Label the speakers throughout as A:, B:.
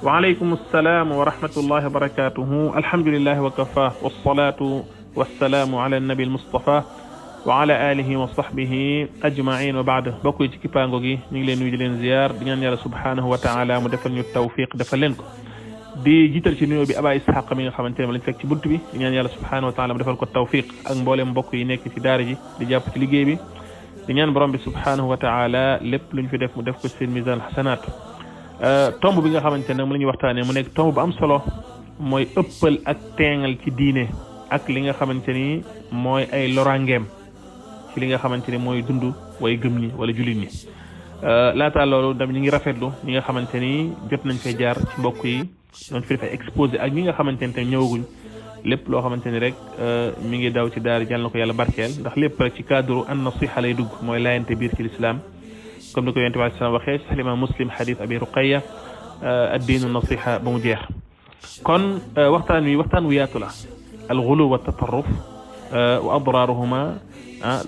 A: وعليكم السلام ورحمة الله وبركاته. الحمد لله وكفاه والصلاة والسلام على النبي المصطفى وعلى آله وصحبه أجمعين وبعد بكو ci kipango gi ñu ngi leen nuyu di leen ziar di ñaan yàlla subhanahu wa ta'ala mu defal ñu tawfiq defal leen ko di jiital ci nuyoo bi Aba Ishaq mi nga xamante ne lañ fekk ci buntu bi di ñaan yàlla subhanahu wa ta'ala mu defal ko tawfiq ak mboolem mbokk yi nekk ci daara ji di jàpp ci liggéey bi di ñaan borom bi subhanahu wa ta'ala lépp luñ fi def mu def ko seen mizan hasanat tomb bi nga xamante ne mu la ñuy waxtaanee mu nekk tomb bu am solo mooy ëppal ak teengal ci diine ak li nga xamante ni mooy ay lorangeem ci li nga xamante ni mooy dund way gëm ñi wala jullit ñi laata loolu dam ñi ngi rafetlu ñi nga xamante ni jot nañ fay jaar ci mbokk yi doon fi def ay exposé ak ñi nga xamante ni tam ñëwaguñ lépp loo xamante ni rek mi ngi daw ci daara jàll na ko yàlla barkeel ndax lépp rek ci cadre an nasiha lay dugg mooy laayante biir ci l'islam comme ni ko yonent bi sallallahu alayhi wasallam waxee ci Imam Muslim hadith Abi Ruqayya ad-diinu nasiha ba mu jeex kon waxtaan wu yaatu la al-ghulu wa at-tatarruf wa adraruhuma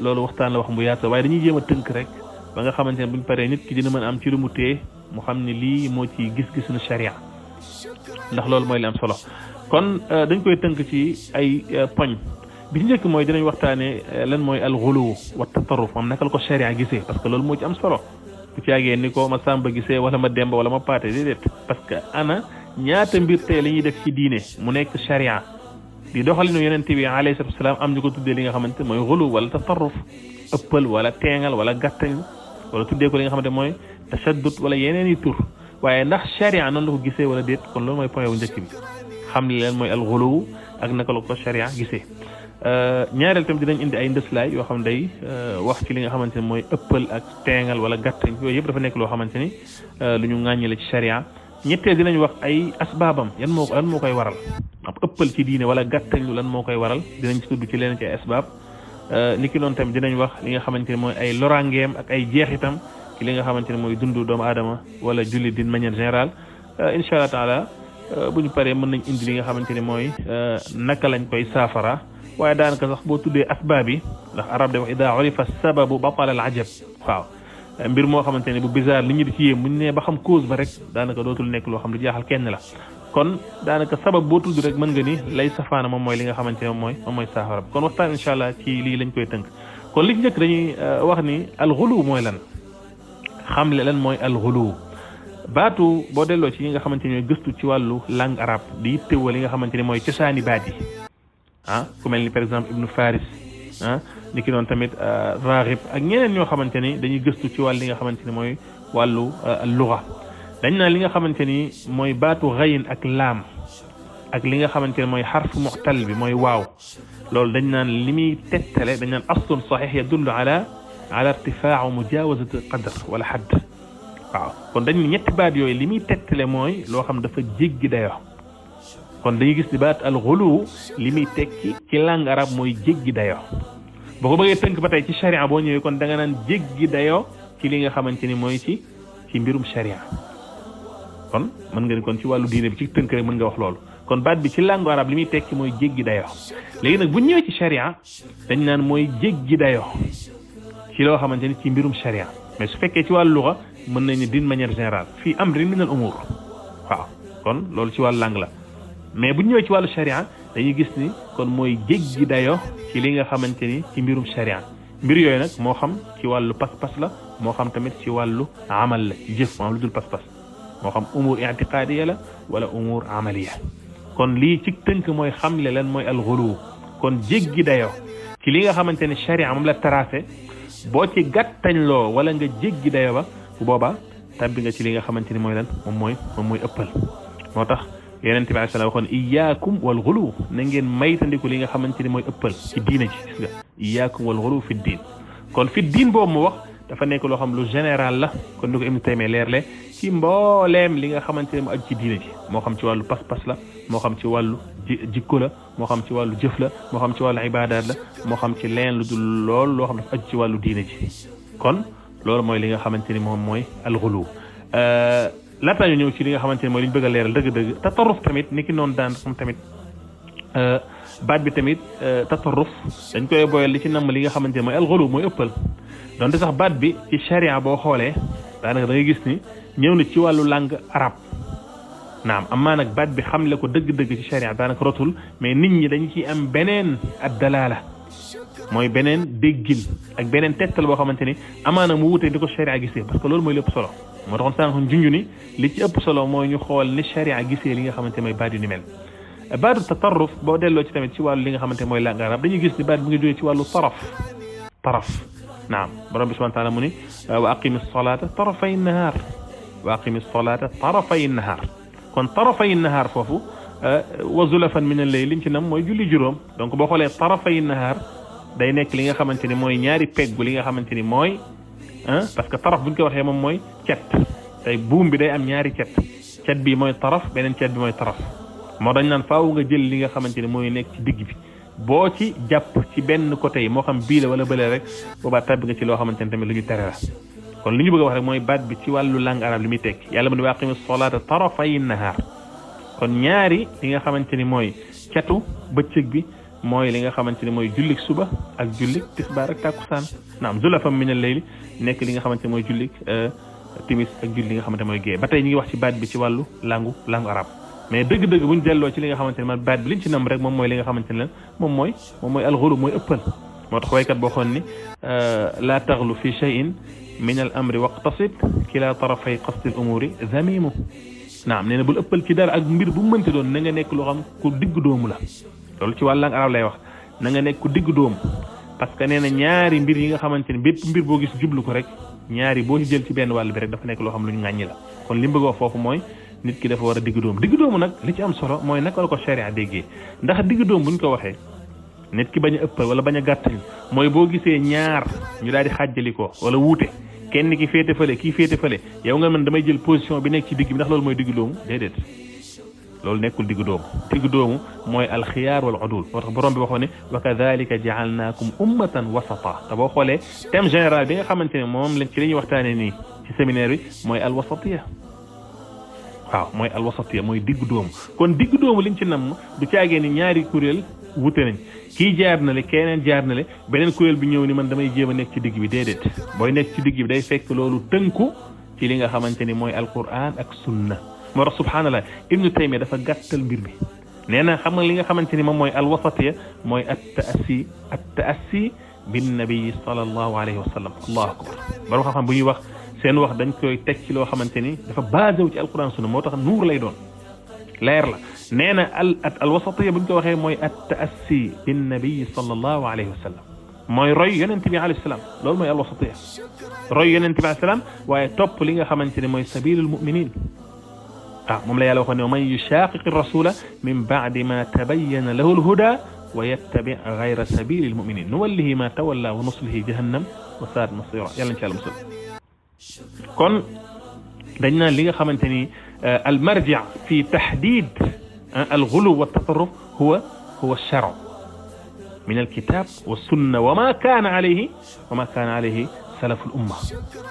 A: loolu waxtaan la wax bu yaatu waaye dañuy jéem a tënk rek ba nga xamante ne buñ paree nit ki dina mën a am ci lu mu téye mu xam ne lii moo ci gis-gisuñu sharia ndax loolu mooy li am solo kon dañ koy tënk ci ay poñ bi ci njëkk mooy dinañ waxtaanee lan mooy al-ghulu wa at-tatarruf moom naka la ko sharia gisee parce que loolu moo ci am solo bu ci àggee ni ko ma Samba gisee wala ma Demba wala ma Paate déedéet parce que ana ñaata mbir tey la ñuy def ci diine mu nekk sharia di doxalinu yonent bi alayhi salaatu wasalaam am ñu ko tuddee li nga xamante mooy ghulu wala tatarruf ëppal wala teengal wala gàttañ wala tuddee ko li nga xamante mooy tashaddud wala yeneen i tur waaye ndax sharia noonu la ko gisee wala déet kon loolu mooy point bu njëkk bi xam li leen mooy al ghulu ak naka la ko sharia gisee ñaareel tam dinañ indi ay ndëslaay yoo xam ne day wax ci li nga xamante ne mooy ëppal ak teengal wala gàttañ yooyu yëpp dafa nekk loo xamante ni lu ñu ŋàññile ci sharia ñetteel dinañ wax ay asbaabam lan moo koy waral ab ëppal ci diine wala gàttañ lu lan moo koy waral dinañ ci tudd ci leen ci ay asbaab ni ki noonu tamit dinañ wax li nga xamante ne mooy ay lorangeem ak ay jeexitam ci li nga xamante ne mooy dundu doomu aadama wala jullit d'une manière générale incha allah taala bu ñu paree mën nañ indi li nga xamante ne mooy naka lañ koy saafara waaye daanaka sax boo tuddee asbaab yi ndax arab de wax ida urifa sababu batala al ajab waaw mbir moo xamante ne bu bizarre li ñu di ci yéem bu ñu nee ba xam cause ba rek daanaka dootul nekk loo xam lu jaaxal kenn la kon daanaka sabab boo tudd rek mën nga ni lay safaana moom mooy li nga xamante ne moom mooy saafara kon waxtaan incha allah ci lii lañ koy tënk kon li ci njëkk dañuy wax ni al-ghulu mooy lan xamle lan mooy al-ghulu baatu boo delloo ci yi nga xamante ne ñooy gëstu ci wàllu langue arabe di yittewoo li nga xamante ne mooy cosaani baat yi ku mel ni par exemple Ibn Faris ni ki noonu tamit Raghib ak ñeneen ñoo xamante ni dañuy gëstu ci wàll li nga xamante ni mooy wàllu lugha dañ naan li nga xamante ni mooy baatu ghayn ak laam ak li nga xamante ne mooy xarfu muxtal bi mooy waaw loolu dañ naan li muy tegtale dañ naan aslun sahih yadullu ala irtifaa mujawazati qadr wala hadd waaw kon dañ ne ñetti baat yooyu li muy tegtale mooy loo xam dafa jéggi dayoo kon dañuy gis ni baat al-ghulu li muy tekki ci langue arabe mooy jéggi dayoo boo ko bëggee tënk ba tey ci sharia boo ñëwee kon da nga naan jéggi dayoo ci li nga xamante ni mooy ci mbirum sharia kon mën nga ni kon ci wàllu diine bi ci tënk rek mën nga wax loolu kon baat bi ci langue arabe li muy tekki mooy jéggi dayoo léegi nag bu ñëwee ci sharia dañ naan mooy jéggi dayoo ci loo xamante ni ci mbirum sharia mais su fekkee ci wàllu lugha mën nañ ni d'une manière générale fii amrin min al umur waaw kon loolu ci wàllu langue la mais bu ñëwee ci wàllu sharia dañuy gis ni kon mooy jéggi dayo ci li nga xamante ni ci mbirum sharia mbir yooyu nag moo xam ci wàllu pas-pas la moo xam tamit ci wàllu amal la ci jëf moo xam lu dul pas-pas moo xam umur i'tiqadiya la wala umur amaliya kon lii ci tënk mooy xamle lan mooy al-ghulu kon jéggi dayo ci li nga xamante ni sharia moom la tracé boo ci gàttañ loo wala nga jéggi dayo ba bu boobaa tabbi nga ci li nga xamante ni mooy lan moom mooy ëppal moo tax yonent bi sallallahu alayhi wasallam waxoon iyyakum wal ghulu na ngeen maytandiku li nga xamante ni mooy ëppal ci diina ji gis nga iyyakum wal ghulu fi diin kon fi diin boobu mu wax dafa nekk loo xam lu général la kon ni ko Ibn Taymiyya leerle ci mbooleem li nga xamante ne mu aju ci diina ji moo xam ci wàllu pas-pas la moo xam ci wàllu jikko la moo xam ci wàllu jëf la moo xam ci wàllu ibaadaat la moo xam ci leen lu dul lool loo xam dafa aju ci wàllu diina ji kon loolu mooy li nga xamante ni moom mooy al-ghulu laataa ñu ñëw ci li nga xamante ne mooy li ñu bëgg a leeral dëgg-dëgg tatarruf tamit ni ki noonu daan xam tamit baat bi tamit tatarruf dañ koy boyal li ci namm li nga xamante ne mooy al-ghulu mooy ëppal donte sax baat bi ci sharia boo xoolee daanaka da ngay gis ni ñëw na ci wàllu langue arabe naam amaa nag baat bi xamle ko dëgg-dëgg ci sharia daanaka rotul mais nit ñi dañ ciy am beneen ad dalaala mooy beneen déggin ak beneen tettal boo xamante ni amaana mu wutee di ko sharia gisee parce que loolu mooy lépp solo moo taxoon sànq junj ni li ci ëpp solo mooy ñu xool ni sharia gisee li nga xamante mooy baat yu ni mel baatu tatarruf boo delloo ci tamit ci wàllu li nga xamante mooy langue arabe dañuy gis ni baat bi nga jógee ci wàllu taraf naam borom bi subhanahu wa taala mu ni wa aqimi salata tarafay nahaar wa aqimi salata tarafay nahaar kon tarafay nahaar foofu wa zulafan min al-layl liñ ci nam mooy julli juróom donc boo xoolee tarafay nahaar day nekk li nga xamante ni mooy ñaari peggu li nga xamante ni mooy parce que taraf buñ ko waxee moom mooy cet tey buum bi day am ñaari cet bi mooy taraf beneen cet bi mooy taraf moo dañ naan faaw nga jël li nga xamante ni mooy nekk ci digg bi boo ci jàpp ci benn côté yi moo xam bii la wala bële rek boobaa tàbbi nga ci loo xamante ni tamit lu ñu tere la kon li ñu bëgg a wax rek mooy baat bi ci wàllu langue arabe li muy tekki yàlla mu ne wa aqimi salaata tarafay nahaar kon ñaari li nga xamante ni mooy catu bëccëg bi mooy li nga xamante ni mooy jullik suba ak jullik tisbaar ak tàkkusaan naam zulafam min al-layl nekk li nga xamante ni mooy jullik timis ak julli li nga xamante mooy gée ba tey ñu ngi wax ci baat bi ci wàllu langue arabe mais dëgg-dëgg buñ delloo ci li nga xamante ne man baat bi liñ ci nam rek moom mooy li nga xamante ne moom mooy alxulu mooy ëppal moo tax waykat boo xoon ni laa taxlu fi shay'in min al amri waqtasid kila tarafay qasdi al umuri zamimu naam nee na bul ëppal ci dara ak mbir bu mu mënti doon na nga nekk loo xam ku digg doomu la loolu ci wàllu arab lay wax na nga nekk ku digg doomu parce que nee na ñaari mbir yi nga xamante ne bépp mbir boo gis jublu ko rek ñaari boo ci jël ci benn wàll bi rek dafa nekk loo xam lu ñu ŋàññi la kon li mu bëgg wax foofu mooy nit ki dafa war a digg doomu nag li ci am solo mooy naka la ko sharia déggee ndax digg doomu buñ ko waxee nit ki bañ a ëppal wala bañ a gàttañ mooy boo gisee ñaar ñu daal di xàjjali ko wala wuute kenn ki féete fële kii féete fële yow nga mën damay jël position bi nekk ci digg bi ndax loolu mooy digg doomu déedéet loolu nekkul digg doomu mooy alxiyaar wal udul moo tax borom bi waxoon ne wa kadhalika ja'alnakum ummatan wasata te boo xoolee thème général bi nga xamante ne moom lañ ci li ñuy waxtaanee nii ci séminaire bi mooy alwasatiya waaw mooy alwasatiya mooy digg doomu kon digg doomu liñ ci namm du caagee ni ñaari kuréel wute nañ kii jaar na le keneen jaar na le beneen kuréel bi ñëw ni man damay jéem a nekk ci digg bi déedéet booy nekk ci digg bi day fekk loolu tënku ci li nga xamante ni mooy alquran ak sunna moo tax subhaanallah ibnu taymiya dafa gàttal mbir bi nee na xam nga li nga xamante ni moom mooy alwasatiya mooy at taassi bin nabi sallallahu alayhi wa sallam allahu akbar borom xam-xam bu ñuy wax seen wax dañ koy teg ci loo xamante ni dafa basé wu ci alquran sunna moo tax nuur lay doon leer la nee na alwasatiya bu ñu ko waxee mooy at taassi bin nabi sallallahu alayhi wa sallam mooy roy yonente bi alayhi salaam loolu mooy alwasatiya roy yonente bi alayhi salaam waaye topp li nga xamante ne mooy sabilul muminin moom la yàlla waxoon ne man yushaqiqi rasula min ba'di ma tabayyana lahu alhuda wa yattabi ghayra sabili almuminin nuwallihi ma tawalla wa nuslihi jahannam wa saat masira yàlla na ci yàlla musal kon dañ naan li nga xamante ni almarji fi tahdid alghulu wa tatarruf huwa ash-shar'u min alkitab wa sunna wa ma kana alayhi salaful umma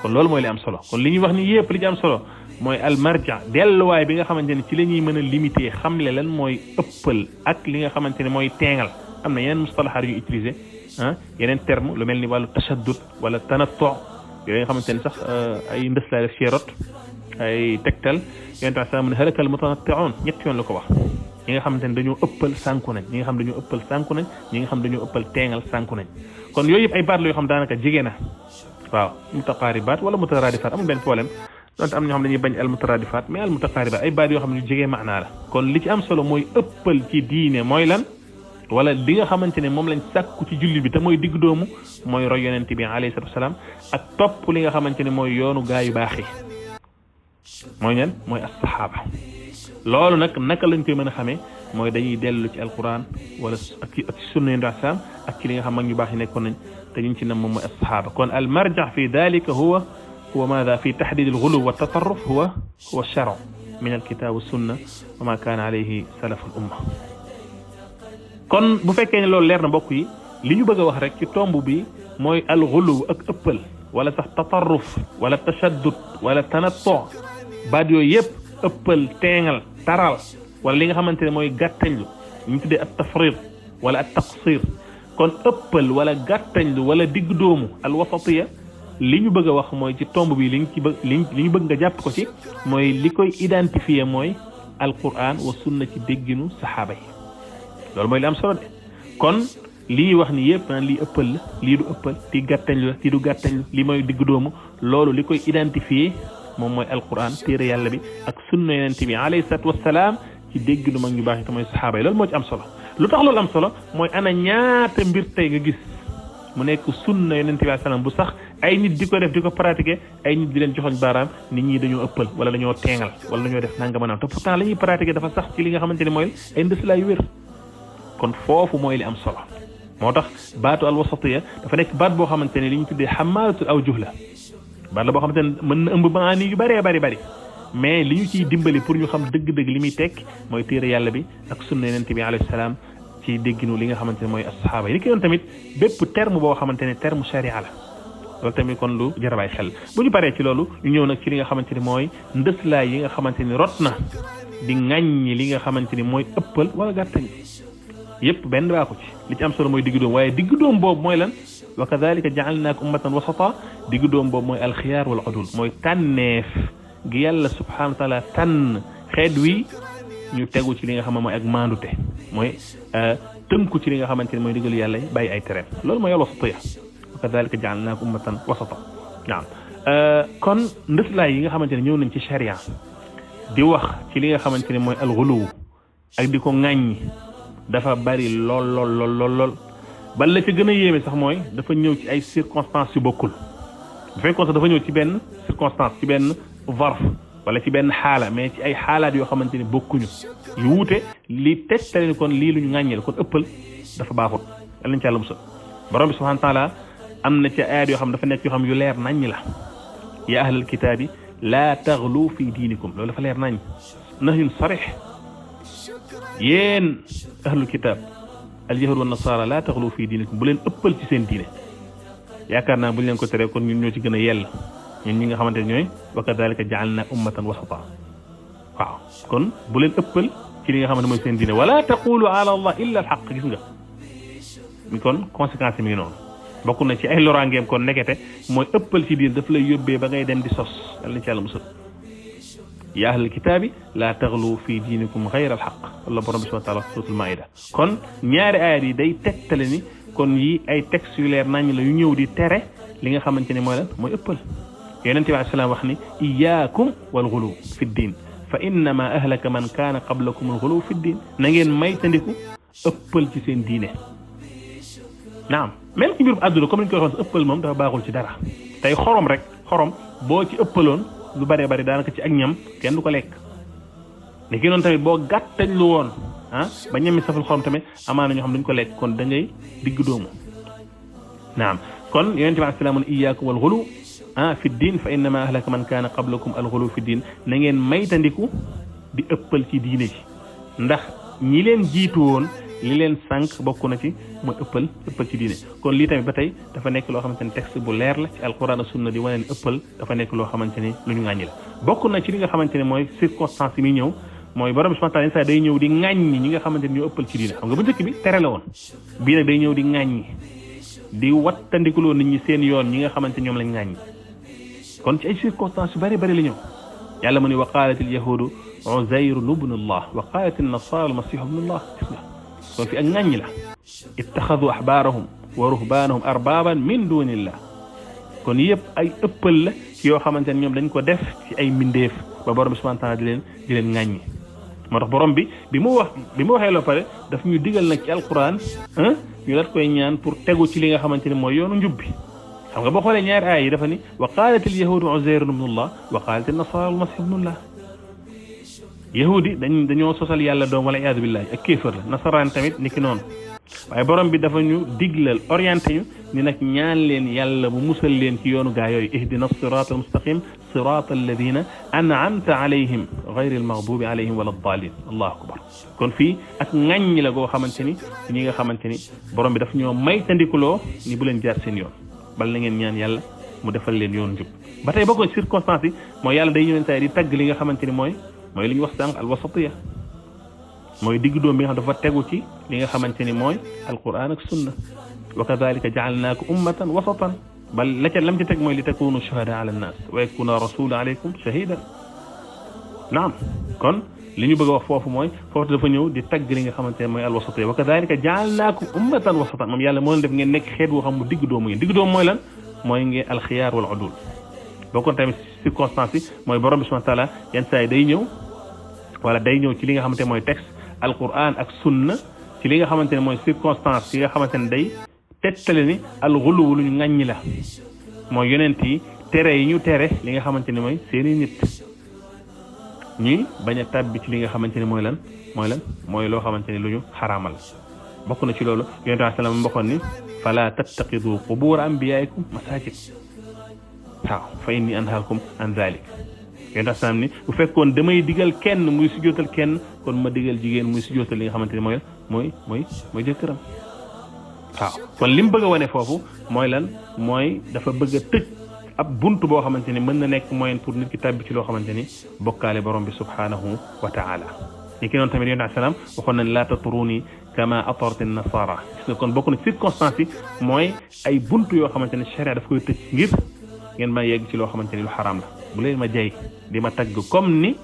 A: kon loolu mooy li am solo kon li ñuy wax ni yëpp li ci am solo mooy almarja delluwaay bi nga xamante ne ci la ñuy mën a limité xamle lan mooy ëppal ak li nga xamante ne mooy teengal am na yeneen mustalahaat yu utilisé yeneen terme lu mel ni wàllu tashaddud wala tanattu yooyu nga xamante ne sax ay ndës laa def rot ay tegtal yonent bi sallam ne halakal mutanatti'un ñetti yoon la ko wax ñi nga xamante ne dañoo ëppal sànku nañ ñi nga xam dañoo ëppal sànku nañ ñi nga xam dañoo ëppal teengal sànku nañ kon yooyu yëpp ay baat la yoo xam daanaka jege na waaw mutaqaaribaat wala mutaraadifaat amul benn problème donte am ñoo xam dañuy bañ al mutaraadifaat mais al mutaqaaribaat ay baat yoo xam ne ñu jege maanaa la kon li ci am solo mooy ëppal ci diine mooy lan wala li nga xamante ne moom lañ sàkku ci julli bi te mooy digg doomu mooy roy yonent bi alayhi salaatu wasalaam ak topp li nga xamante ne mooy yoonu gaa yu baax yi mooy ñan mooy as-saxaaba loolu nag naka lañ koy mën a xamee mooy dañuy dellu ci alquran wala ak ci sunna yi ndax saam ak ci li nga xam mag ñu baax yi nekkoon nañ te ñu ci nam moom mooy as-saxaaba kon al marja fi dalika huwa maada fi taxdid al-ghuluw wa tatarruf huwa ash-shar'u min al-kitab wa sunna wa ma kaana alayhi salaf al-umma kon bu fekkee ne loolu leer na mbokk yi li ñu bëgg a wax rek ci tomb bi mooy al-ghuluw ak ëppal wala sax tatarruf wala tashaddud wala tanattu baat yooyu yëpp ëppal teengal taral wala li nga xamante ne mooy gàttañlu ñu tuddee at tafrid wala at taqsir kon ëppal wala gàttañlu wala digg doomu al wasatiya li ñu bëgg a wax mooy ci tomb bi li ñu bëgg nga jàpp ko ci mooy li koy identifier mooy alquran wa sunna ci dégginu saxaaba yi loolu mooy li am solo de kon lii wax ni yëpp naan lii ëppal la lii du ëppal lii gàttañ la lii du gàttañ la lii mooy digg doomu loolu li koy identifier moom mooy alquran téere yàlla bi ak sunna yonent bi alayhi salaatu wassalaam ci dégginu mag ñu baax yi te mooy saxaaba yi loolu moo ci am solo lu tax loolu am solo mooy ana ñaata mbir tey nga gis mu nekk sunna yonent bi alayhi salaam bu sax ay nit di ko def di ko pratiquer ay nit di leen joxoñ baaraam nit ñi dañoo ëppal wala dañoo teengal wala dañoo def nanga maanaam te pourtant la ñuy pratiquer dafa sax ci li nga xamante ni mooy ay ndëslaay yu wér kon foofu mooy li am solo moo tax baatu alwasatiya dafa nekk baat boo xamante ne li ñu tuddee xamaalatul awjuh la baat la boo xamante ne mën na ëmb maani yu bëree bëri mais li ñu ciy dimbali pour ñu xam dëgg-dëgg li muy tekk mooy téere yàlla bi ak sunna yonent bi alayhi salaam ci dégginu li nga xamante ne mooy asxaaba yi li ki yoon tamit bépp terme boo xamante ne terme sharia la loolu tamit kon lu jar a bàyyi xel bu ñu paree ci loolu ñu ñëw nag ci li nga xamante ni mooy ndëslaay yi nga xamante ni rot na di ŋàññi li nga xamante ni mooy ëppal wala gàttañ yëpp benn baaxu ci li ci am solo mooy diggu doom waaye diggu doom boobu mooy lan wa kadhalika ja'alnakum ummatan wasata diggu doom boobu mooy alxiyaar wal udul mooy tànneef gi yàlla subhanahu wa taala tànn xeet wi ñu tegu ci li nga xam ne mooy ak maandute mooy tënku ci li nga xamante ne mooy digal yàlla bàyyi ay tereem loolu mooy alwasatiya wa kadhalika ja'alnakum ummatan wasata naam kon ndëslaay yi nga xamante ne ñëw nañ ci sharia di wax ci li nga xamante ne mooy alxuluw ak di ko ŋàññi dafa bari lool ba la ca gën a yéeme sax mooy dafa ñëw ci ay circonstances yu bokkul bu fekkoon sax dafa ñëw ci benn circonstance ci benn varf wala ci benn xaala mais ci ay xaalaat yoo xamante ni bokkuñu yu wuute li tegtale ni kon lii lu ñu ŋàññeel kon ëppal dafa baaxut yal nañu ci yàlla musal borom bi subhanahu wa taala am na ci ayat yoo xam dafa nekk yoo xam yu leer naññ la ya ahlal kitaabi laa taxlu fi diinikum loolu dafa leer nañ nahyun sarih yéen ahlul kitaab al yahud wa nasara laa taxlu fi diinikum bu leen ëppal ci seen diine yaakaar naa bu ñu leen ko teree kon ñun ñoo ci gën a yell ñun ñi nga xamante ne ñooy wa kadhalika ja'alna ummatan wasata waaw kon bu leen ëppal ci li nga xamante mooy seen diine wala taqulu ala allah illa al haqq gis nga mi kon conséquence mi ngi noonu bokk na ci ay loraangeem kon nekkete mooy ëppal ci diine daf lay yóbbee ba ngay dem di sos yàlla na ci yàlla musal ya ahlal kitaabi laa taxlu fi diinikum ghayra al haqq wala borom bi subhanahu wa taala suratul maida kon ñaari ayat yi day tegtale ni kon yi ay textes yu leer nañ la yu ñëw di tere li nga xamante ne mooy lan mooy ëppal yonent bi alayhi salaam wax ni iyaakum wal ghulu fi ddin fa innama ahlaka man kaana qablakum al ghulu fi ddin na ngeen maytandiku ëppal ci seen diine naam même ci mbirum àdduna comme ni ñu koy waxoon ëppal moom dafa baaxul ci dara tey xorom rek xorom boo ci ëppaloon lu bëree bëri daanaka ci ak ñam kenn du ko lekk ne ki noonu tamit boo gàttañ lu woon ba ñami saful xorom tamit amaana ñoo xam duñ ko lekk kon da ngay digg doomu naam kon yonent bi alayhi salaam iyaakum wal ghulu fi diin fa innama ahlaka man kaana qablakum al ghulu fi diin na ngeen maytandiku di ëppal ci diine ji ndax ñi leen jiitu woon li leen sànq bokk na ci mooy ëppal ci diine kon lii tamit ba tey dafa nekk loo xamante ni texte bu leer la ci alquran ak sunna di wane ne ëppal dafa nekk loo xamante ni lu ñu ŋàññi la bokk na ci li nga xamante ne mooy circonstance yi muy ñëw mooy borom subhanahu wa ta'ala saa day ñëw di ŋàññi ñi nga xamante ni ñoo ëppal ci diine xam nga bu njëkk bi tere la woon bii nag day ñëw di ŋàññi di wattandikuloo nit ñi seen yoon ñi nga xamante ñoom lañ ŋàññi kon ci ay circonstances yu bari la ñëw yàlla mu ne wa qalat al yahudu uzayr ibnu allah wa qalat an nasara al masih ibnu allah kon fi ak ŋàññi la ittaxadu ahbaarahum wa ruhbaanahum arbaaban min dunillah kon yëpp ay ëppal la ci yoo xamante ne ñoom dañ ko def ci ay mbindeef ba borom bi subhanahu wa ta'ala di leen ŋàññi moo tax borom bi mu waxee loo pare daf ñu digal nag ci alquran ñu daat koy ñaan pour tegu ci li nga xamante ne mooy yoonu njub bi xam nga boo xoolee ñaari aay yi dafa ni wa qalat al yahudu uzayr ibnullah wa qalat an nasara al masih ibnullah yahudi dañoo sosal yàlla doom wala iyaadu billahi ak kéefër la nasaraan tamit niki noonu waaye borom bi dafa ñu diglal orienté ñu ni nag ñaan leen yàlla mu musal leen ci yoonu gaa yooyu ihdina sirata al mustaqim sirata alladina an'amta alayhim ghayri al maghdubi alayhim wala ddaalin allahu akbar kon fii ak ŋàññi la goo xamante ni ñi nga xamante ni borom bi daf ñoo maytandikuloo ni bu leen jaar seen yoon bal na ngeen ñaan yàlla mu defal leen yoon njub ba tey bokk circonstance yi mooy yàlla day ñëwen say di tagg li nga xamante ni mooy li ñu wax sànq al wasatiya mooy digg doom bi nga xam dafa tegu ci li nga xamante ni mooy alquran ak sunna wa kadhalika ja'alnakum ummatan wasatan bal la ca lam ci teg mooy li takunu shuhada ala an-nas wa yakuna rasulu alaykum shahidan naam kon li ñu bëgg a wax foofu mooy foofu dafa ñëw di tagg li nga xamante ne mooy alwasatiyya wa kadhalika ja'alnaakum ummatan wasatan moom yàlla moo leen def ngeen nekk xeet woo xam mu digg doomu ngeen digg doomu mooy lan mooy ngeen alxiyaar wal udul bokkoon tamit circonstance yi mooy borom bi subhanahu wa taala yenn saa yi day ñëw wala day ñëw ci li nga xamante ne mooy texte alquran ak sunna ci li nga xamante ne mooy circonstance yi nga xamante ne day tettale ni alxuluw lu ñu ŋàññi la mooy yonent yi tere yi ñu tere li nga xamante ne mooy seeni nit ñuy bañ a tàbbi ci li nga xamante ne mooy lan mooy loo xamante ne lu ñu xaraamal bokk na ci loolu yonent bi sallam mbokkoon ni fala tattaqidu qubura anbiyaikum masajid waaw fa inni anhaakum an zalik yonent bi sallam ni bu fekkoon damay digal kenn muy sujjóotal kenn kon ma digal jigéen muy sujjóotal li nga xamante ne mooy jëkkëram waaw kon li mu bëgg a wane foofu mooy lan mooy dafa bëgg a tëj ab buntu boo xamante ni mën na nekk moyen pour nit ki tàbbi ci loo xamante ni bokkaale borom bi subhanahu wa taala ni ki noonu tamit yonent bi salaam waxoon nañ laa tatruni kama atarti nasara gis nga kon bokk na circonstance yi mooy ay buntu yoo xamante ne sharia daf koy tëj ngir ngeen ma yegg ci loo xamante ni lu xaraam la bu leen ma jay di ma tagg comme ni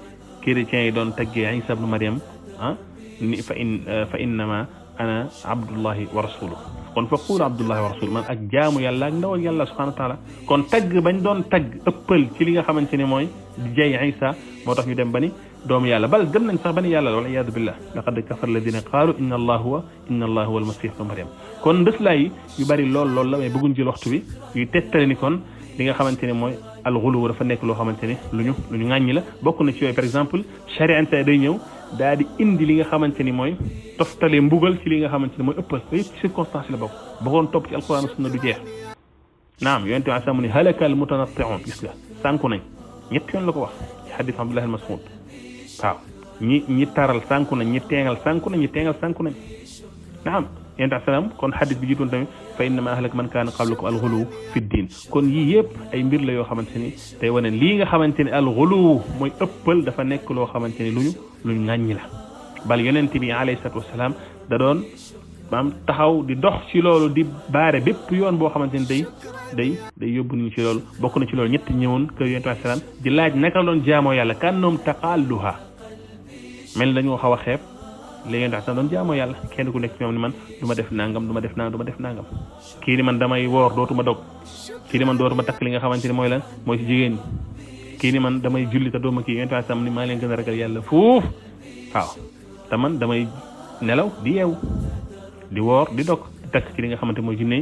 A: chrétiens yi doon taggee Isa ibn Maryam ni fa innama ana abdullahi wa rasuluhu kon fa quulu abdullahi wa rasuluhu man ak jaamu yàlla ak ndawal yàlla subhanahu wa taala kon tagg bañ doon tagg ëppal ci li nga xamante ne mooy di jay Isa moo tax ñu dem ba ni doomu yàlla bal dem nañ sax ba ni yàlla la wala iyaadu billah laqad kafara alladina qaalu inna allah huwa almasih ibnu maryam kon ndëslaay yu bari lool la mais bëgguñ jël waxtu bi yuy tettale ni kon li nga xamante ne mooy alxuluw dafa nekk loo xamante ne lu ñu ŋàññi la bokk na ci yooyu par exemple charia day ñëw daa di indi li nga xamante ni mooy toftale mbugal ci li nga xamante ni mooy ëppal yëpp circonstance la bokk bëggoon topp ci alquran sunna du jeex naam yonent bi asamu ni halakal mutanatti'un gis nga sànku nañ ñetti yoon la ko wax ci xadis Abdullah al Mas'ud waaw ñi taral sànku nañ ñi teengal sànku nañ naam yonent bi salaam kon xadis bi jiitoon tamit fa innama ahlaka man kaana qablakum alxuluw fi diin kon yii yëpp ay mbir la yoo xamante ni tey wane lii nga xamante ni alxuluw mooy ëppal dafa nekk loo xamante ni luñu ŋàññi la bal yonent bi alayhi salaatu wasalaam da doon maam taxaw di dox ci loolu di baare bépp yoon boo xamante ni day yóbbu nit ñi ci loolu bokk na ci loolu ñetti ñëwoon kër yonent bi salaam di laaj naka doon jaamoo yàlla kan noom taqaalluha mel dañoo xaw a xeeb léegi ndax sax doon jaamoo yàlla kenn ku nekk ci ñoom ni man du ma def nangam du ma def nangam kii ni man damay woor dootuma dog kii ni man dootuma takk li nga xamante ni mooy lan mooy ci jigéen ñi kii ni man damay julli te dooma kii yonent bi sam ni maa leen gën a ragal yàlla foofu waaw te man damay nelaw di yeewu di woor di dog di takk ci li nga xamante mooy jinne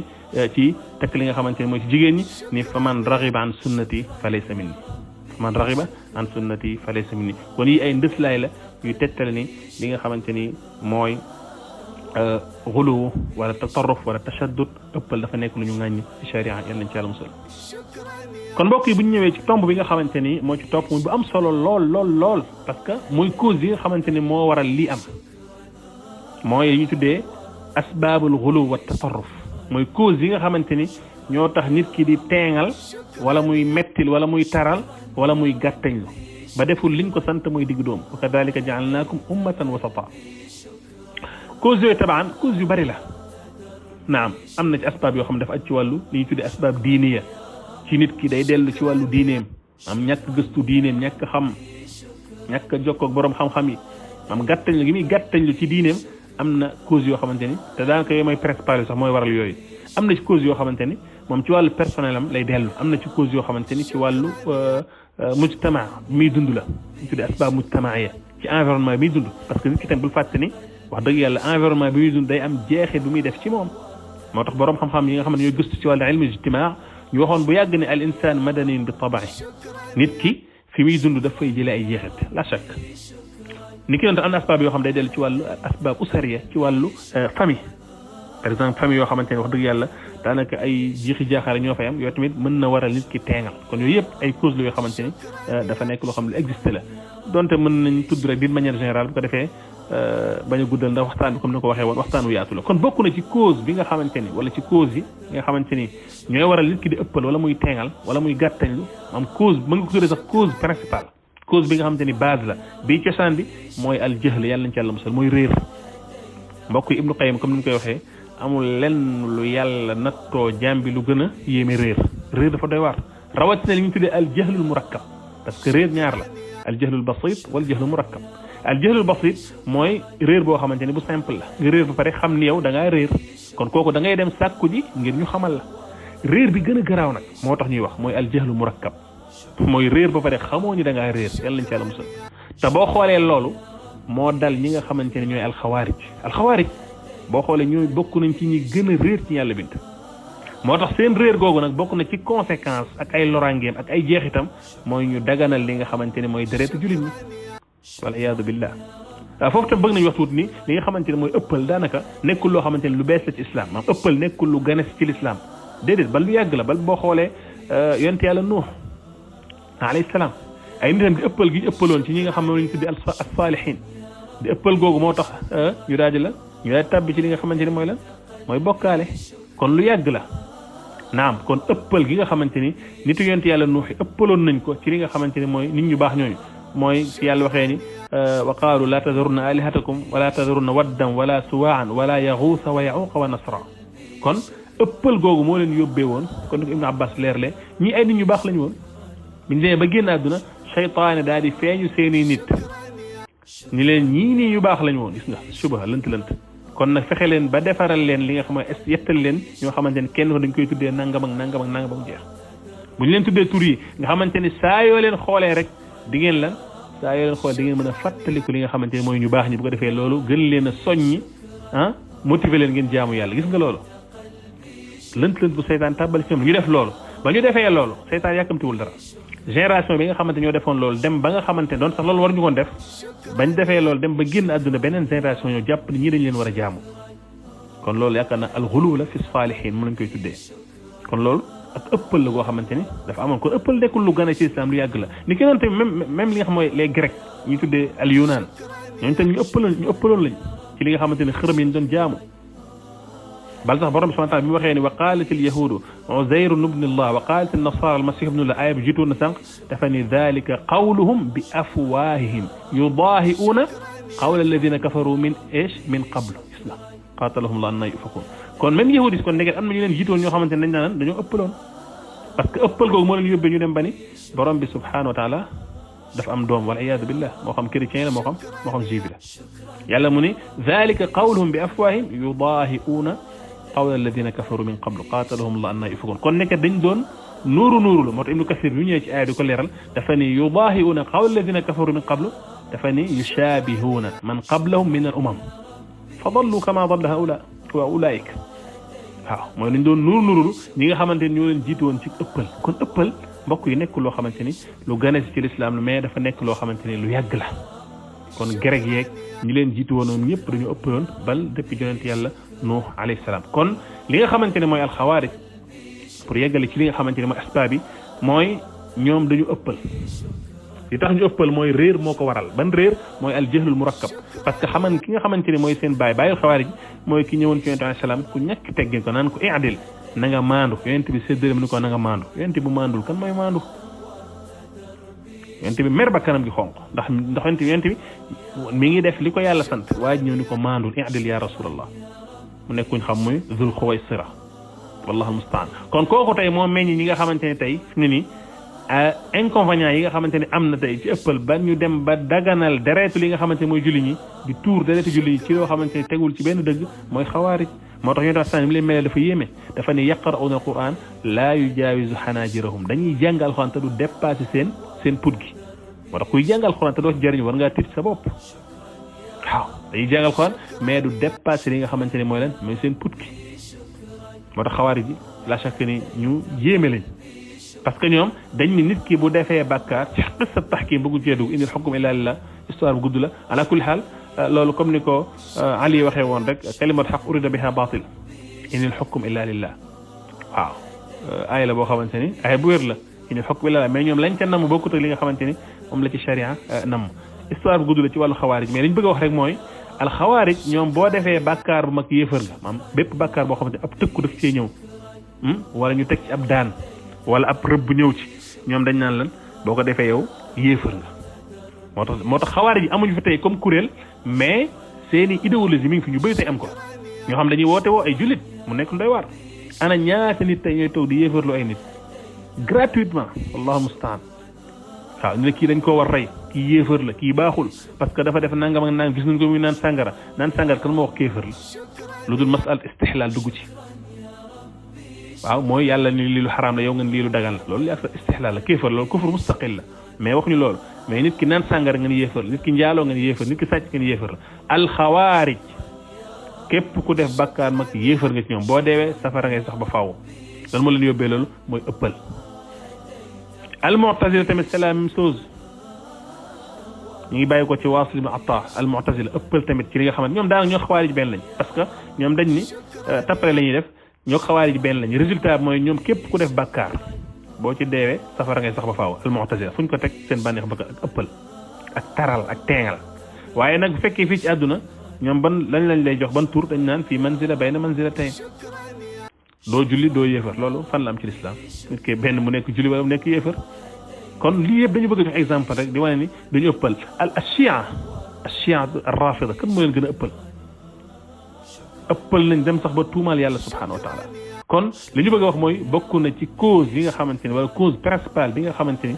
A: ci takk li nga xamante ni mooy ci jigéen ñi ni fa man raxiba an sunnati fa laysa minni man raxiba an sunnati fa laysa minni kon yi ay ndëslaay la yu tettale ni li nga xamante ni mooy xuluw wala tatarruf wala tashaddud ëppal dafa nekk lu ñu ŋàññi ci sharia yal nañ ci yàlla musal kon mbokk yi bu ñu ñëwee ci tomb bi nga xamante ni moo ci topp muy bu am solo lool parce que mooy cause yi nga xamante ni moo waral lii am mooy li ñu tuddee asbaabul xuluw wa tatarruf mooy cause yi nga xamante ni ñoo tax nit ki di teengal wala muy mettil wala muy taral wala muy gàttañlu ba deful liñ ko sant muy digg doom wa kadhalika ja'alnakum ummatan wasata cause yooyu tabaan cause yu bari la naam am na ci asbaab yoo xam ne dafa aj ci wàllu li ñuy tuddee asbaab diiniya ci nit ki day dellu ci wàllu diineem am ñàkk gëstu diineem ñàkk xam ñàkk jokkoo ak borom xam-xam yi am gàttañlu gi muy gàttañlu ci diineem am na cause yoo xamante ni te daanaka yooyu mooy principal sax mooy waral yooyu am na ci cause yoo xamante ni moom ci wàllu personnel am lay dellu am na ci cause yoo xamante ni ci wàllu mujtama muy dund la ñu tuddee asbaab mujtamaaya ci environnement bi muy dund parce que nit ki tam bul fàtte ni wax dëgg yàlla environnement bi muy dund day am jeexit bu muy def ci moom moo tax borom xam-xam yi nga xam ne ñooy gëstu ci wàllu ilmu ijtimaa ñu waxoon bu yàgg ne al insaan madaniyun bi taba'i nit ki fi muy dund daf fay jëlee ay jeexit la chak ni ki doon am na asbaab yoo xam day dellu ci wàllu asbaab usariya ci wàllu famille par exemple famille yoo xamante ne wax dëgg yàlla daanaka ay jiixi jaaxaare ñoo fay am yooyu tamit mën na waral nit ki teengal kon yooyu yëpp ay cause la yoo xamante ni dafa nekk loo xam ne lu existe la donte mën nañ tudd rek d'une manière générale bu ko defee bañ a guddal ndax waxtaan bi comme ni ko waxee woon waxtaan wu yaatu la kon bokk na ci cause bi nga xamante ni wala ci cause yi nga xamante ni ñooy waral nit ki di ëppal wala muy teengal wala muy gàttañlu am cause mën nga ko tuddee sax cause principale cause bi nga xamante ni base la bii cosaan bi mooy al jahl yàlla nañ ci yàlla musal mooy réer mbokk yi Ibnu Qayyim comme ni mu koy waxee amul lenn lu yàlla nattoo jàmbi lu gën a yéeme réer dafa doy waar rawatina li ñu tuddee al jahlul murakkab parce que réer ñaar la al jahlul basit wal jahlul murakkab al jahlul basit mooy réer boo xamante ni bu simple la nga réer ba pare xam ni yow da ngaa réer kon kooku da ngay dem sàkku ji ngir ñu xamal la réer bi gën a garaaw nag moo tax ñuy wax mooy al jahlu murakkab mooy réer ba pare xamoo ni da ngaa réer yàlla nañ ci yàlla musal te boo xoolee loolu moo dal ñi nga xamante ne ñooy alxawaarij boo xoolee ñooy bokk nañ ci ñi gën a réer ci yàlla bind moo tax seen réer googu nag bokk na ci conséquence ak ay lorangeem ak ay jeexitam mooy ñu daganal li nga xamante ne mooy deretu jullit ñi wal iyaadu billah foofu tam bëgg nañu wax tuuti ni li nga xamante ne mooy ëppal daanaka nekkul loo xamante ne lu bees la ci islam maanaam ëppal nekkul lu ganes ci l'islam déedéet bal lu yàgg la bal boo xoolee yonent yàlla Nuux alayhi salaam ay nitam di ëppal gi ñu ëppaloon ci ñi nga xam ne lañu tuddi as-saalihiin di ëppal googu moo tax ñu daal di tàbbi ci li nga xamante ni mooy lan mooy bokkaale kon lu yàgg la naam kon ëppal gi nga xamante ni nitu yonent yàlla Nuux ëppaloon nañ ko ci li nga xamante ni mooy nit ñu baax ñooñu mooy fi yàlla waxee ni wa qaalu laa tadurunna alihatakum wala tadurunna waddan wala suwaan wala yaxuusa wa yaxuuqa wa nasra kon ëppal googu moo leen yóbbee woon kon ni ko Ibnu Abbas leerle ñii ay nit ñu baax lañu woon biñu demee ba génn àdduna seytaane daal di feeñu seeni nit ni leen ñii nii ñu baax lañu woon gis nga suba lënt kon nag fexe leen ba defaral leen li nga xam ne yettal leen ñoo xamante ni kenn ko dañ koy tuddee nangam ak nangam ak nangam ba mu jeex bu ñu leen tuddee tur yi nga xamante ni saa yoo leen xoolee rek di ngeen lan saa yoo leen xoolee di ngeen mën a fàttaliku li nga xamante ni mooy ñu baax ñi bu ko defee loolu gën leen a soññi motiver leen ngeen jaamu yàlla gis nga loolu lënt bu seytaan tàbbal ci ñoom ñu def loolu ba ñu defee loolu seytaan yàkkamtiwul dara génération bi nga xamante ñoo defoon loolu dem ba nga xamante doon sax loolu war ñu koon def bañ defee loolu dem ba génn àdduna beneen génération ñoo jàpp ni ñii dañ leen war a jaamu kon loolu yaakaar naa alxulu la fi saalihin mu lañ koy tuddee kon loolu ak ëppal la goo xamante ni dafa amoon kon ëppal nekkul lu gën a ci islam lu yàgg la ni ki noonu tamit même li nga xam mooy les grecs ñu tuddee al yunaan ñooñu tamit ñu ëppaloon lañ ci li nga xamante ni xërëm yi ñu doon jaamu bal sax borom subhanahu wa ta'ala bi mu waxee ni wa qalat al yahudu Uzayr ibn Allah wa qalat an nasara al masih ibn Allah aaya bi jiitoon na sànq dafa ni dalika qawluhum bi afwahihim yudahi'una qawla alladhina kafaru min qablu islam qatalahum Allah anna yufakun kon même yahudi kon ndeket am na ñu leen jiitoon ñoo xamante ne dañ naan dañoo ëppaloon parce que ëppal googu moo leen yóbbee ñu dem ba ni borom bi subhanahu wa ta'ala dafa am doom wal iyaadu billah moo xam chrétien la moo xam juif la yàlla mu ni dalika qawluhum bi afwahihim yudahi'una qawla alladina kafaru min qablu qatalahum Allah anna yufakun kon nekk dañ doon nuuru la moo tax Ibnu Kasir bi ñëwee ci aaya di ko leeral dafa ni yudahi'una qawla alladina kafaru min qablu dafa ni yushabihuna man qablahum min al umam fa dallu kama dalla haula wa ulaik waaw mooy dañ doon nuuru ñi nga xamante ni ñoo leen jiitu woon ci ëppal kon ëppal mbokk yi nekkul loo xamante ni lu gane ci lislaam mais dafa nekk loo xamante ni lu yàgg la kon grec yeeg ñi leen jiitu woon ñëpp dañu ëppaloon bal depuis yonent yàlla Nuux alayhi salaam kon li nga xamante ne mooy alxawaarij pour yeggale ci li nga xamante ne mooy asbaab bi mooy ñoom dañu ëppal li tax ñu ëppal mooy réer moo ko waral ban réer mooy al jahlul murakkab parce que ki nga xamante ne mooy seen bàyyil xawaarij mooy ki ñëwoon ci yonent alayhi salaam ku ñàkk teggin ko naan ko i'dil na nga maandu yonent bi séddale mu ni ko na nga maandu yonent bu maandul kan mooy maandu yonent bi mer ba kanam gi xonq ndax yonent bi mi ngi def li ko yàlla sant waaye ñëw ni ko maandul i'dil ya rasulallah mu nekkuñ xam muy Zul Xuwaysira wallahu mustaan kon kooku tey moo meññ ñi nga xamante ne tey fi ne ni inconvénients yi nga xamante ne am na tey ci ëppal ba ñu dem ba daganal deretu li nga xamante ne mooy julli ñi di tuur deretu julli ñi ci loo xamante ne tegul ci benn dëgg mooy xawaarij moo tax ñu tax sànni mi leen melee dafa yéeme dafa ne yaqra'una alquran laa yujaawizu xanaajirahum dañuy jàng alquran te du dépassé seen put gi moo tax kuy jàng alquran te doo ci jëriñu war ngaa tiit sa bopp waaw dañuy jàng alquran mais du dépassé li nga xamante ne mooy lan mooy seen put gi moo tax xawaarij ji la chaque ni ñu yéeme lañ parce que ñoom dañ ni nit ki bu defee bàkkaar ci qissa tahkim bëgguñ cee dugg indil hukm illa lillah histoire bu gudd la ala kulli xaal loolu comme ni ko Ali waxee woon rek kalimatu haqq urida biha batil inil hukm illa lillah waaw aaya la boo xamante ni aaya bu wér la inil hukm illa lillah mais ñoom lañ ca namm bokkut ak li nga xamante ni moom la ci sharia namm histoire bu gudd la ci wàllu xawaarij mais liñ bëgg a wax rek mooy al xawaarij ñoom boo defee bàkkaar bu mag yéefar nga maam bépp bàkkaar boo xamante ab tëkku daf cee ñëw wala ñu teg ci ab daan wala ab rëbb ñëw ci ñoom dañ naan lan boo ko defee yow yéefar nga moo tax xawaarij yi amuñu fi tey comme kuréel mais seeni idéologie mi ngi fi ñu bëri tey am ko ñoo xam dañuy woote woo ay jullit mu nekk lu doy waar ana ñaata nit tey ñooy toog di yéefarloo ay nit gratuitement wallahu mustaan waaw ñu ne kii dañ koo war rey kii yéefar la kii baaxul parce que dafa def nangam ak nangam gis nañ ko muy naan sàngara kan moo wax kéefar la lu dul masal istihlaal dugg ci waaw mooy yàlla ni lii lu xaraam la yow nga ni lii lu dagan la loolu ak istihlaal la kéefar loolu kufur mustaqil la mais waxuñu loolu mais nit ki naan sàngara nga ni yéefar nit ki njaaloo nga ni yéefar nit ki sàcc nga ni yéefar la alxawaarij képp ku def bàkkaar mag yéefar nga ci ñoom boo deewee safara ngay sax ba faaw lan moo leen yóbbee loolu mooy ëppal almu'tazila tamit c'est la même chose ñu ngi bàyyi ko ci Waasil ibn Ataa almu'tazila ëppal tamit ci li nga xamante ñoom daanaka ñoo xawaarij benn lañ parce que ñoom dañ ni tappale la ñuy def ñoo xawaarij benn lañ résultat bi mooy ñoom képp ku def bàkkaar boo ci deewee safara ngay sax ba faaw almu'tazila fu ñu ko teg seen bànneex bëgg ak ëppal ak taral ak teengal waaye nag bu fekkee fii ci àdduna ñoom ban lañ lay jox ban tur dañ naan fii manzila bayna manzilatayn doo julli doo yéefar loolu fan la am ci lislaam nit ki benn mu nekk julli wala mu nekk yéefar kon lii yëpp dañu bëgg a jox exemple rek di wane ni dañu ëppal al chia rafida kan moo leen gën a ëppal nañ dem sax ba tuumaal yàlla subhanahu wa taala kon li ñu bëgg a wax mooy bokk na ci cause yi nga xamante ni wala cause principale bi nga xamante ni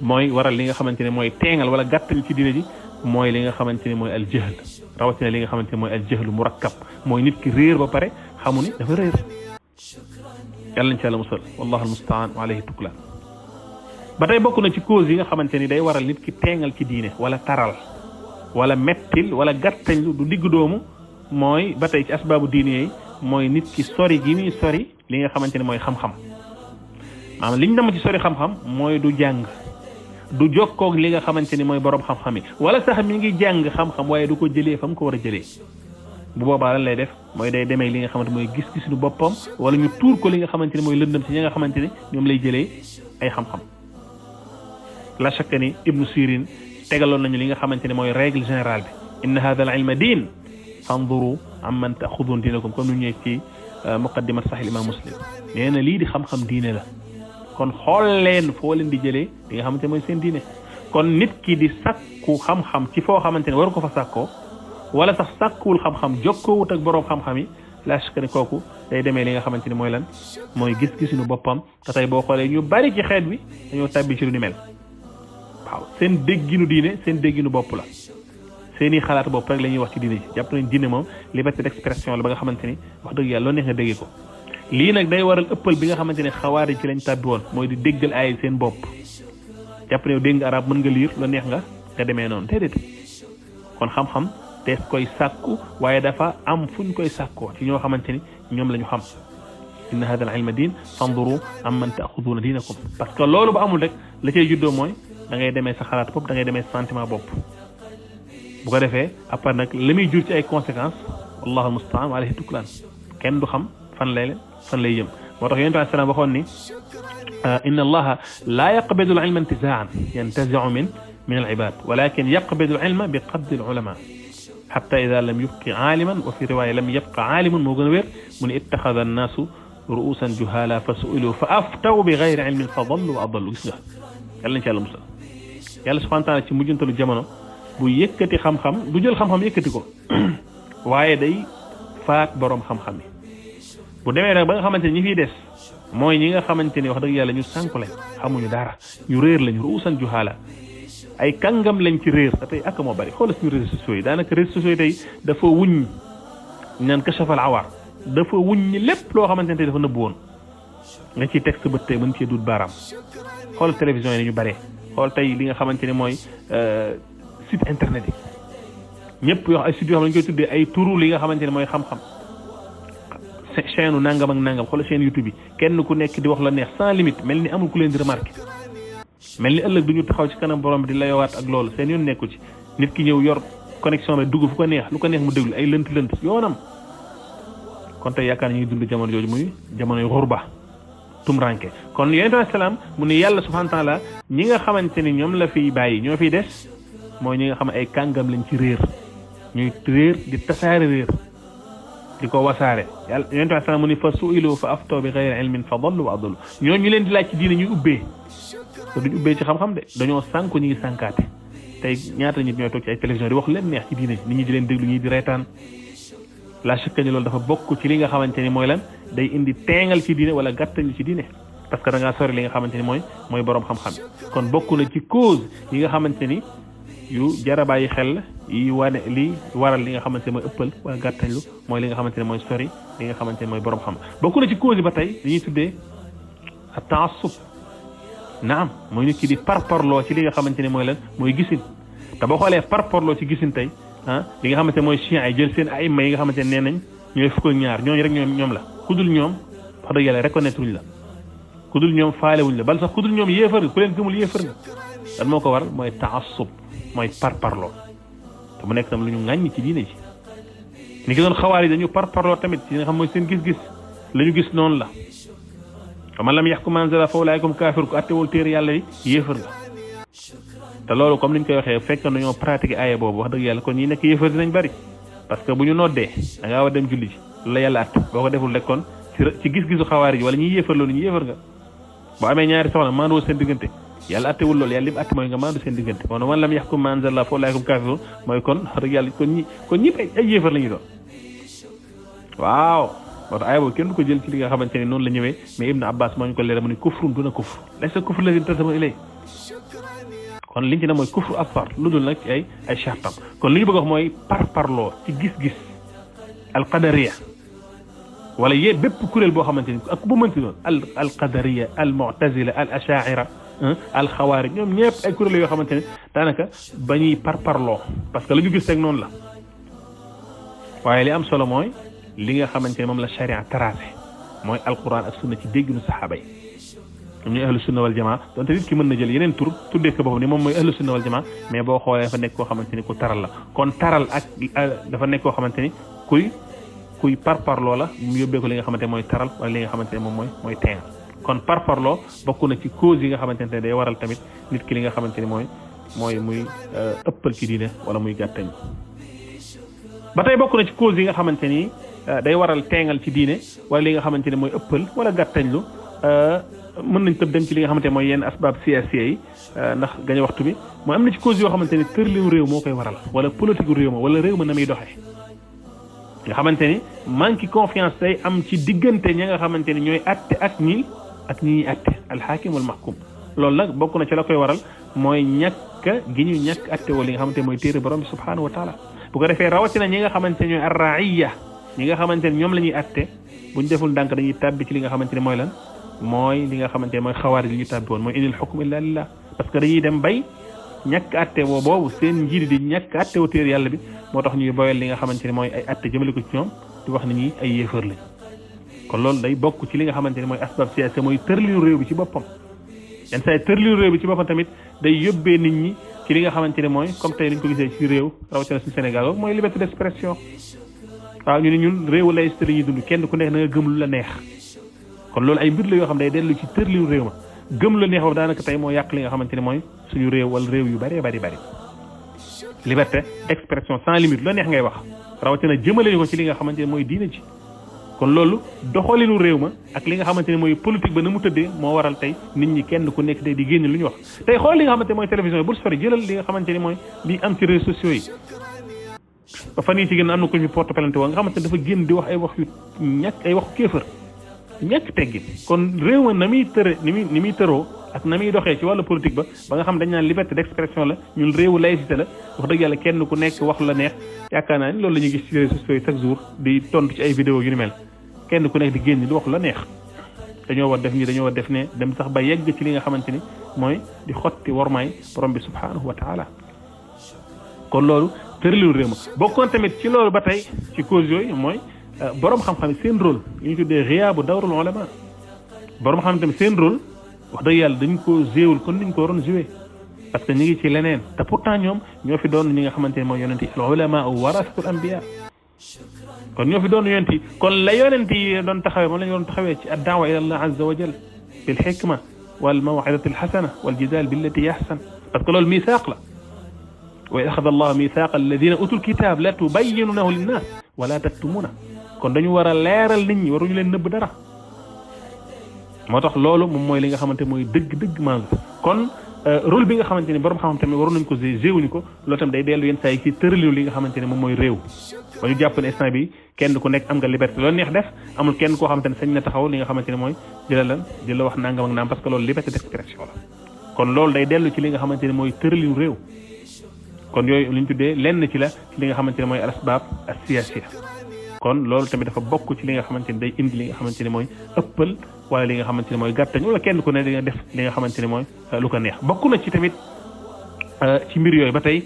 A: mooy waral li nga xamante ne mooy teengal wala gàttal ci diine ji mooy li nga xamante ni mooy al jahl rawatina li nga xamante ni mooy al jahl murakkab mooy nit ki réer ba pare xamu ni dafa réer yàlla nañ ci yàlla musal wallahu almustaan wa alayhi tuklaan ba tey bokk na ci cause yi nga xamante ni day waral nit ki teengal ci diine wala taral wala mettil wala gàttañ du digg doomu mooy ba tey ci asbaabu diine yi mooy nit ki sori gi muy sori li nga xamante ni mooy xam-xam maanaam liñ dama ci sori xam-xam mooy du jàng du jokkoog li nga xamante ni mooy borom xam-xam yi wala sax mi ngi jàng xam-xam waaye du ko jëlee fa mu ko war a jëlee bu boobaa lan lay def mooy day demee li nga xamante mooy gis-gis nu boppam wala ñu tuur ko li nga xamante ni mooy lëndëm ci ñi nga xamante ni ñoom lay jëlee ay xam-xam la shakka ni ibnu sirin tegaloon nañu li nga xamante ni mooy règle générale bi inna hadha al ilma diin fanduru amman taxudun diinakum comme nu ñëwee ci muqaddimat sahih imam muslim nee na lii di xam-xam diine la kon xool leen foo leen di jëlee li nga xamante mooy seen diine kon nit ki di sakku xam-xam ci foo xamante ne waru ko fa sàkkoo wala sax sàkkuwul xam-xam jokkoowut ak boroom xam-xam yi la shakka ne kooku day demee li nga xamante ni mooy lan mooy gis-gisinu boppam te tey boo xoolee ñu bari ci xeet bi dañoo tàbbi ci lu ni mel waaw seen dégginu diine seen dégginu bopp la seeni xalaat bopp rek la ñuy wax ci diine ji jàpp nañ diine moom liberté d'expression la ba nga xamante ni wax dëgg yàlla loo neex nga déggee ko lii nag day waral ëppal bi nga xamante ne xawaari ci lañ tàbbi woon mooy di déggal ay seen bopp jàpp ne dégg nga arab mën nga liir la neex nga demee noonu déedéet kon xam-xam tees koy sàkku waaye dafa am fuñ koy sàkkoo ci ñoo xamante ni ñoom la ñu xam inna hada al ilma diin fanduru amman taaxuduuna diinakum parce que loolu bu amul rek la cay juddoo mooy da ngay demee sa xalaat bopp da ngay demee sentiment bopp bu ko defee après nag la muy jur ci ay conséquences wallahu almustaan wa alayhi tuklaan kenn du xam fan lay yëm moo tax yonent bi salaam waxoon ni inna allaha laa yaqbidu al ilma intizaan yantaziu min al ibad walakin yaqbidu al ilma bi qabdi al ulama xatta ida lam yubqi aaliman wa fi riwaaya lam yabqa aalimun moo gën a wér mu ne ittaxada annaasu ruusan juhala fa suilu fa aftaw bi gayri ilmin fa dallu wa adallu gis nga yàlla nañ ci yàlla musal yàlla subhaanahu wa taala ci mujjantalu jamono bu yëkkati xam-xam du jël xam-xam yëkkati ko waaye day faat boroom xam-xam yi bu demee nag ba nga xamante ni ñi fiy des mooy ñi nga xamante ni wax dëgg yàlla ñu sànku lañ xamuñu dara ñu réer lañ ruusan juhala ay kàngam lañ ci réer te tey ak moo bari xoolal suñu réseaux sociaux yi daanaka réseaux sociaux yi tey dafa wuñ ñaan kashafal awar dafa wuñ ñi lépp loo xamante ne tey dafa nëbbu woon nga ciy teg sa bët tey mën cee dut baaraam xoolal télévision yi ni ñu baree xool tey li nga xamante ne mooy site internet yi ñëpp yoo ay site yoo xam ne dañu koy tuddee ay turu li nga xamante ne mooy xam-xam chaîne nangam ak nangam xoolal chaîne YouTube yi kenn ku nekk di wax la neex sans limite mel ni amul ku leen di remarqué mel ni ëllëg du ñu taxaw ci kanam borom bi di la yowaat ak loolu seen yoon nekku ci nit ki ñëw yor connexion bi dugg fu ko neex lu ko neex mu déglu ay lënt yoonam kon tey yaakaar ñuy dund jamono jooju muy jamonoy xurba tumranke kon yonent bi salaam mu ne yàlla subhanahu wa taala ñi nga xamante ni ñoom la fiy bàyyi ñoo fiy des mooy ñi nga xam ne ay kàngam lañ ci réer ñuy réer di tasaare réer di ko wasaare yàlla yonent bi salaam mu ne fa su'ilu fa aftaw bi ghayri ilmin fa dallu wa adallu ñoo ñu leen di laaj ci diine ñuy ubbee te duñ ubbee ci xam-xam de dañoo sànku ñu ngi sànkaate tey ñaata nit ñooy toog ci ay télévision di wax leen neex ci diine nit ñi di leen déglu ñi di reetaan la chakka ni loolu dafa bokk ci li nga xamante ni mooy lan day indi teengal ci diine wala gàttañu ci diine parce que da ngaa sori li nga xamante ni mooy borom xam-xam kon bokk na ci cause yi nga xamante ni yu jara bàyyi xel yi wane li waral li nga xamante ne mooy ëppal wala gàttañlu mooy li nga xamante ne mooy sori li nga xamante ne mooy borom xam bokk na ci cause yi ba tey dañuy tuddee at-ta'assub naam mooy nit ki di parparloo ci li nga xamante ne mooy lan mooy gisin te boo xoolee parparloo ci gisin tey li nga xamante ne mooy chiites yi jël seen ay may yi nga xamante ne nee nañ ñooy fukk ak ñaar ñooñu rek ñoom la ku dul ñoom wax dëgg yàlla reconnaître wuñ la ku dul ñoom faale wuñ la bal sax ku dul ñoom yéefar nga ku leen gëmul yéefar nga lan moo ko war mooy ta'assub mooy parparloo te mu nekk tam lu ñu ŋàññi ci diine ji ni ki doon xawaar yi dañu parparloo tamit ci nga xam mooy seen gis-gis la ñu gis noonu la fa man lam yahkum bimaa anzala fa ulaa'ika humul kaafiruun ku attewul téere yàlla yi yéefar nga te loolu comme ni ñu koy waxee fekk nañoo pratiquer aaya boobu wax dëgg yàlla kon ñi nekk yéefar dinañ bari parce que bu ñu noddee da ngaa war dem julli ji lu la yàlla at boo ko deful rek kon ci gis-gisu xawaar yi wala ñuy yéefar loolu ñu yéefar nga boo amee ñaari soxna maandoo seen diggante yàlla attewul loolu yàlla li mu atte mooy nga maandu seen diggante kon man lam yahkum bimaa anzala fa ulaa'ika humul kaafiruun mooy kon wax dëgg yàlla kon ñëpp ay yéefar la ñuy doon waaw moo tax aaya boobu kenn du ko jël ci li nga xamante ne noonu la ñëwee mais Ibn Abbas moo ñu ko leeral mu ne kufrun duna kufr laysa kufru lazii tasama ilay kon liñ ci ne mooy kufru asfar lu dul nag ci ay chartam kon li ñu bëgg a wax mooy parparloo ci gis-gis alqadariya wala bépp kuréel boo xamante ni ak bu mënti doon alqadariya almu'tazila al ashaira alxawaari ñoom ñëpp ay kuréel yoo xamante ne daanaka ba ñuy parparloo parce que la ñu gis rek noonu la waaye li am solo mooy li nga xamante ne moom la charia tracé mooy alquran ak sunna ci dégginu saxaaba yi ñoom ñooy ahlu sunna wal jamaa donte nit ki mën na jël yeneen tur tuddee ko boppam ni moom mooy ahlu sunna wal jamaa mais boo xoolee dafa nekk koo xamante ni ku taral la kon taral ak dafa nekk koo xamante ni kuy parparloo la mu yóbbee ko li nga xamante ne mooy taral wala li nga xamante ne moom mooy teen kon parparloo bokk na ci cause yi nga xamante ne day waral tamit nit ki li nga xamante ni mooy muy ëppal ci diine wala muy gàttañ ba tey bokk na ci cause yi nga xamante ni day waral teengal ci diine wala li nga xamante ne mooy ëppal wala gàttañlu mën nañ tëb dem ci li nga xamante ne mooy yenn asbaab siyaasiya yi ndax gañ waxtu bi mooy am na ci cause yoo xamante ni tërliwu réew moo koy waral wala politique réew ma wala réew ma na muy doxee nga xamante ni manque confiance day am ci diggante ñi nga xamante ni ñooy atte ak ñi ñuy atte alxaakim wal mahkum loolu nag bokk na ci la koy waral mooy ñàkk gi ñu ñàkk atte wala li nga xamante ne mooy téere borom bi subhaanahu wa taala bu ko defee rawatina ñi nga xamante ne ñooy arraiya ñi nga xamante ne ñoom la ñuy atte buñ deful ndànk dañuy tàbbi ci li nga xamante ne mooy lan mooy li nga xamante ne mooy xawaari li ñu tàbbi woon mooy inil xukm illa lillah parce que dañuy dem bay ñàkk atte woo boobu seen njiit di ñàkk atte wu téere yàlla bi moo tax ñuy boyal li nga xamante ne mooy ay atte jëmale ko ci ñoom di wax ni ñi ay yéefar lañ kon loolu day bokk ci li nga xamante ne mooy asbab siyaasa mooy tërliinu réew bi ci boppam yenn saa yi tërliinu réew bi ci boppam tamit day yóbbee nit ñi ci li nga xamante ne mooy comme tey liñ ko gisee ci réew rawatina suñu Sénégal mooy liberté d'expression waaw ñu ne ñun réewu laïcité la ñuy dund kenn ku nekk na nga gëm lu la neex kon loolu ay mbir la yoo xam ne day dellu ci tërliinu réew ma gëm lu la neex boobu daanaka tey moo yàq li nga xamante ne mooy suñu réew wala réew yu bëree bëri liberté expression sans limite lu la neex ngay wax rawatina jëmale ko ci li nga xamante ne mooy diine ci kon loolu doxalinu réew ma ak li nga xamante ne mooy politique ba na mu tëddee moo waral tey nit ñi kenn ku nekk day di génn lu ñu wax tey xool li nga xamante ne mooy télévision yi bul sori jëlal li nga xamante ne mooy li am ci réseaux sociaux yi ba fan yii ci gën am na ko ñu porte plainte woo nga xamante ne dafa génn di wax ay wax yu ñàkk ay waxu kéefër ñàkk teggin kon réew ma na muy tëre ni muy tëroo ak na muy doxee ci wàllu politique ba nga xam dañ naan liberté d'expression la ñun réewu laïcité la wax dëgg yàlla kenn ku nekk wax la neex yaakaar naa ni loolu la ñuy gis ci réseaux sociaux yi chaque jour di tontu ci ay vidéo yu ni mel kenn ku nekk di génn di wax la neex dañoo war def nii dañoo war def ne dem sax ba yegg ci li nga xamante ni mooy di xotti wormaay borom bi subhaanahu wa taala kon loolu tëralilu réew ma bokkoon tamit ci loolu ba tey ci cause yooyu mooy borom xam-xam yi seen rôle li ñu tuddee ghiyaabu dawrul ulama borom xam tamit seen rôle wax dëgg yàlla dañ ko géewul kon niñ ko waroon joué parce que ñu ngi ci leneen te pourtant ñoom ñoo fi doon ñi nga xamante ne mooy yonent yi al ulama warasatul anbiya kon ñoo fi doon yonent yi kon la yonent yi doon taxawee moom la ñu doon taxawee ci ad-da'wa ila Allah azza wa jal bil hikma wal maw'izati al hasana wal jidal billati ahsan parce que loolu misaaq la wa axada allahu mithaqa alladina utul kitab la tubayyinunahu linnas wala taktumuna kon dañu war a leeral nit ñi waruñu leen nëbb dara moo tax loolu moom mooy li nga xamante mooy dëgg-dëgg maandu kon rôle bi nga xamante ni borom xam-xam tamit waroon nañ ko géewuñu ko loolu tam day dellu yenn saa yi ci tëralinu li nga xamante ne moom mooy réew ba ñu jàpp ne instant bi kenn ku nekk am nga liberté loolu neex def amul kenn koo xamante ne sañ na taxaw li nga xamante ne mooy di la wax nangam ak naam parce que loolu liberté d'expression la kon loolu day dellu ci li nga xamante ne mooy tëralinu réew kon yooyu li ñu tuddee lenn ci la ci li nga xamante ne mooy al asbab as-siyasiya kon loolu tamit dafa bokk ci li nga xamante ne day indi li nga xamante ne mooy ëppal wala li nga xamante ne mooy gàttañ wala kenn ku ne di nga def li nga xamante ne mooy lu ko neex bokk na ci tamit ci mbir yooyu ba tey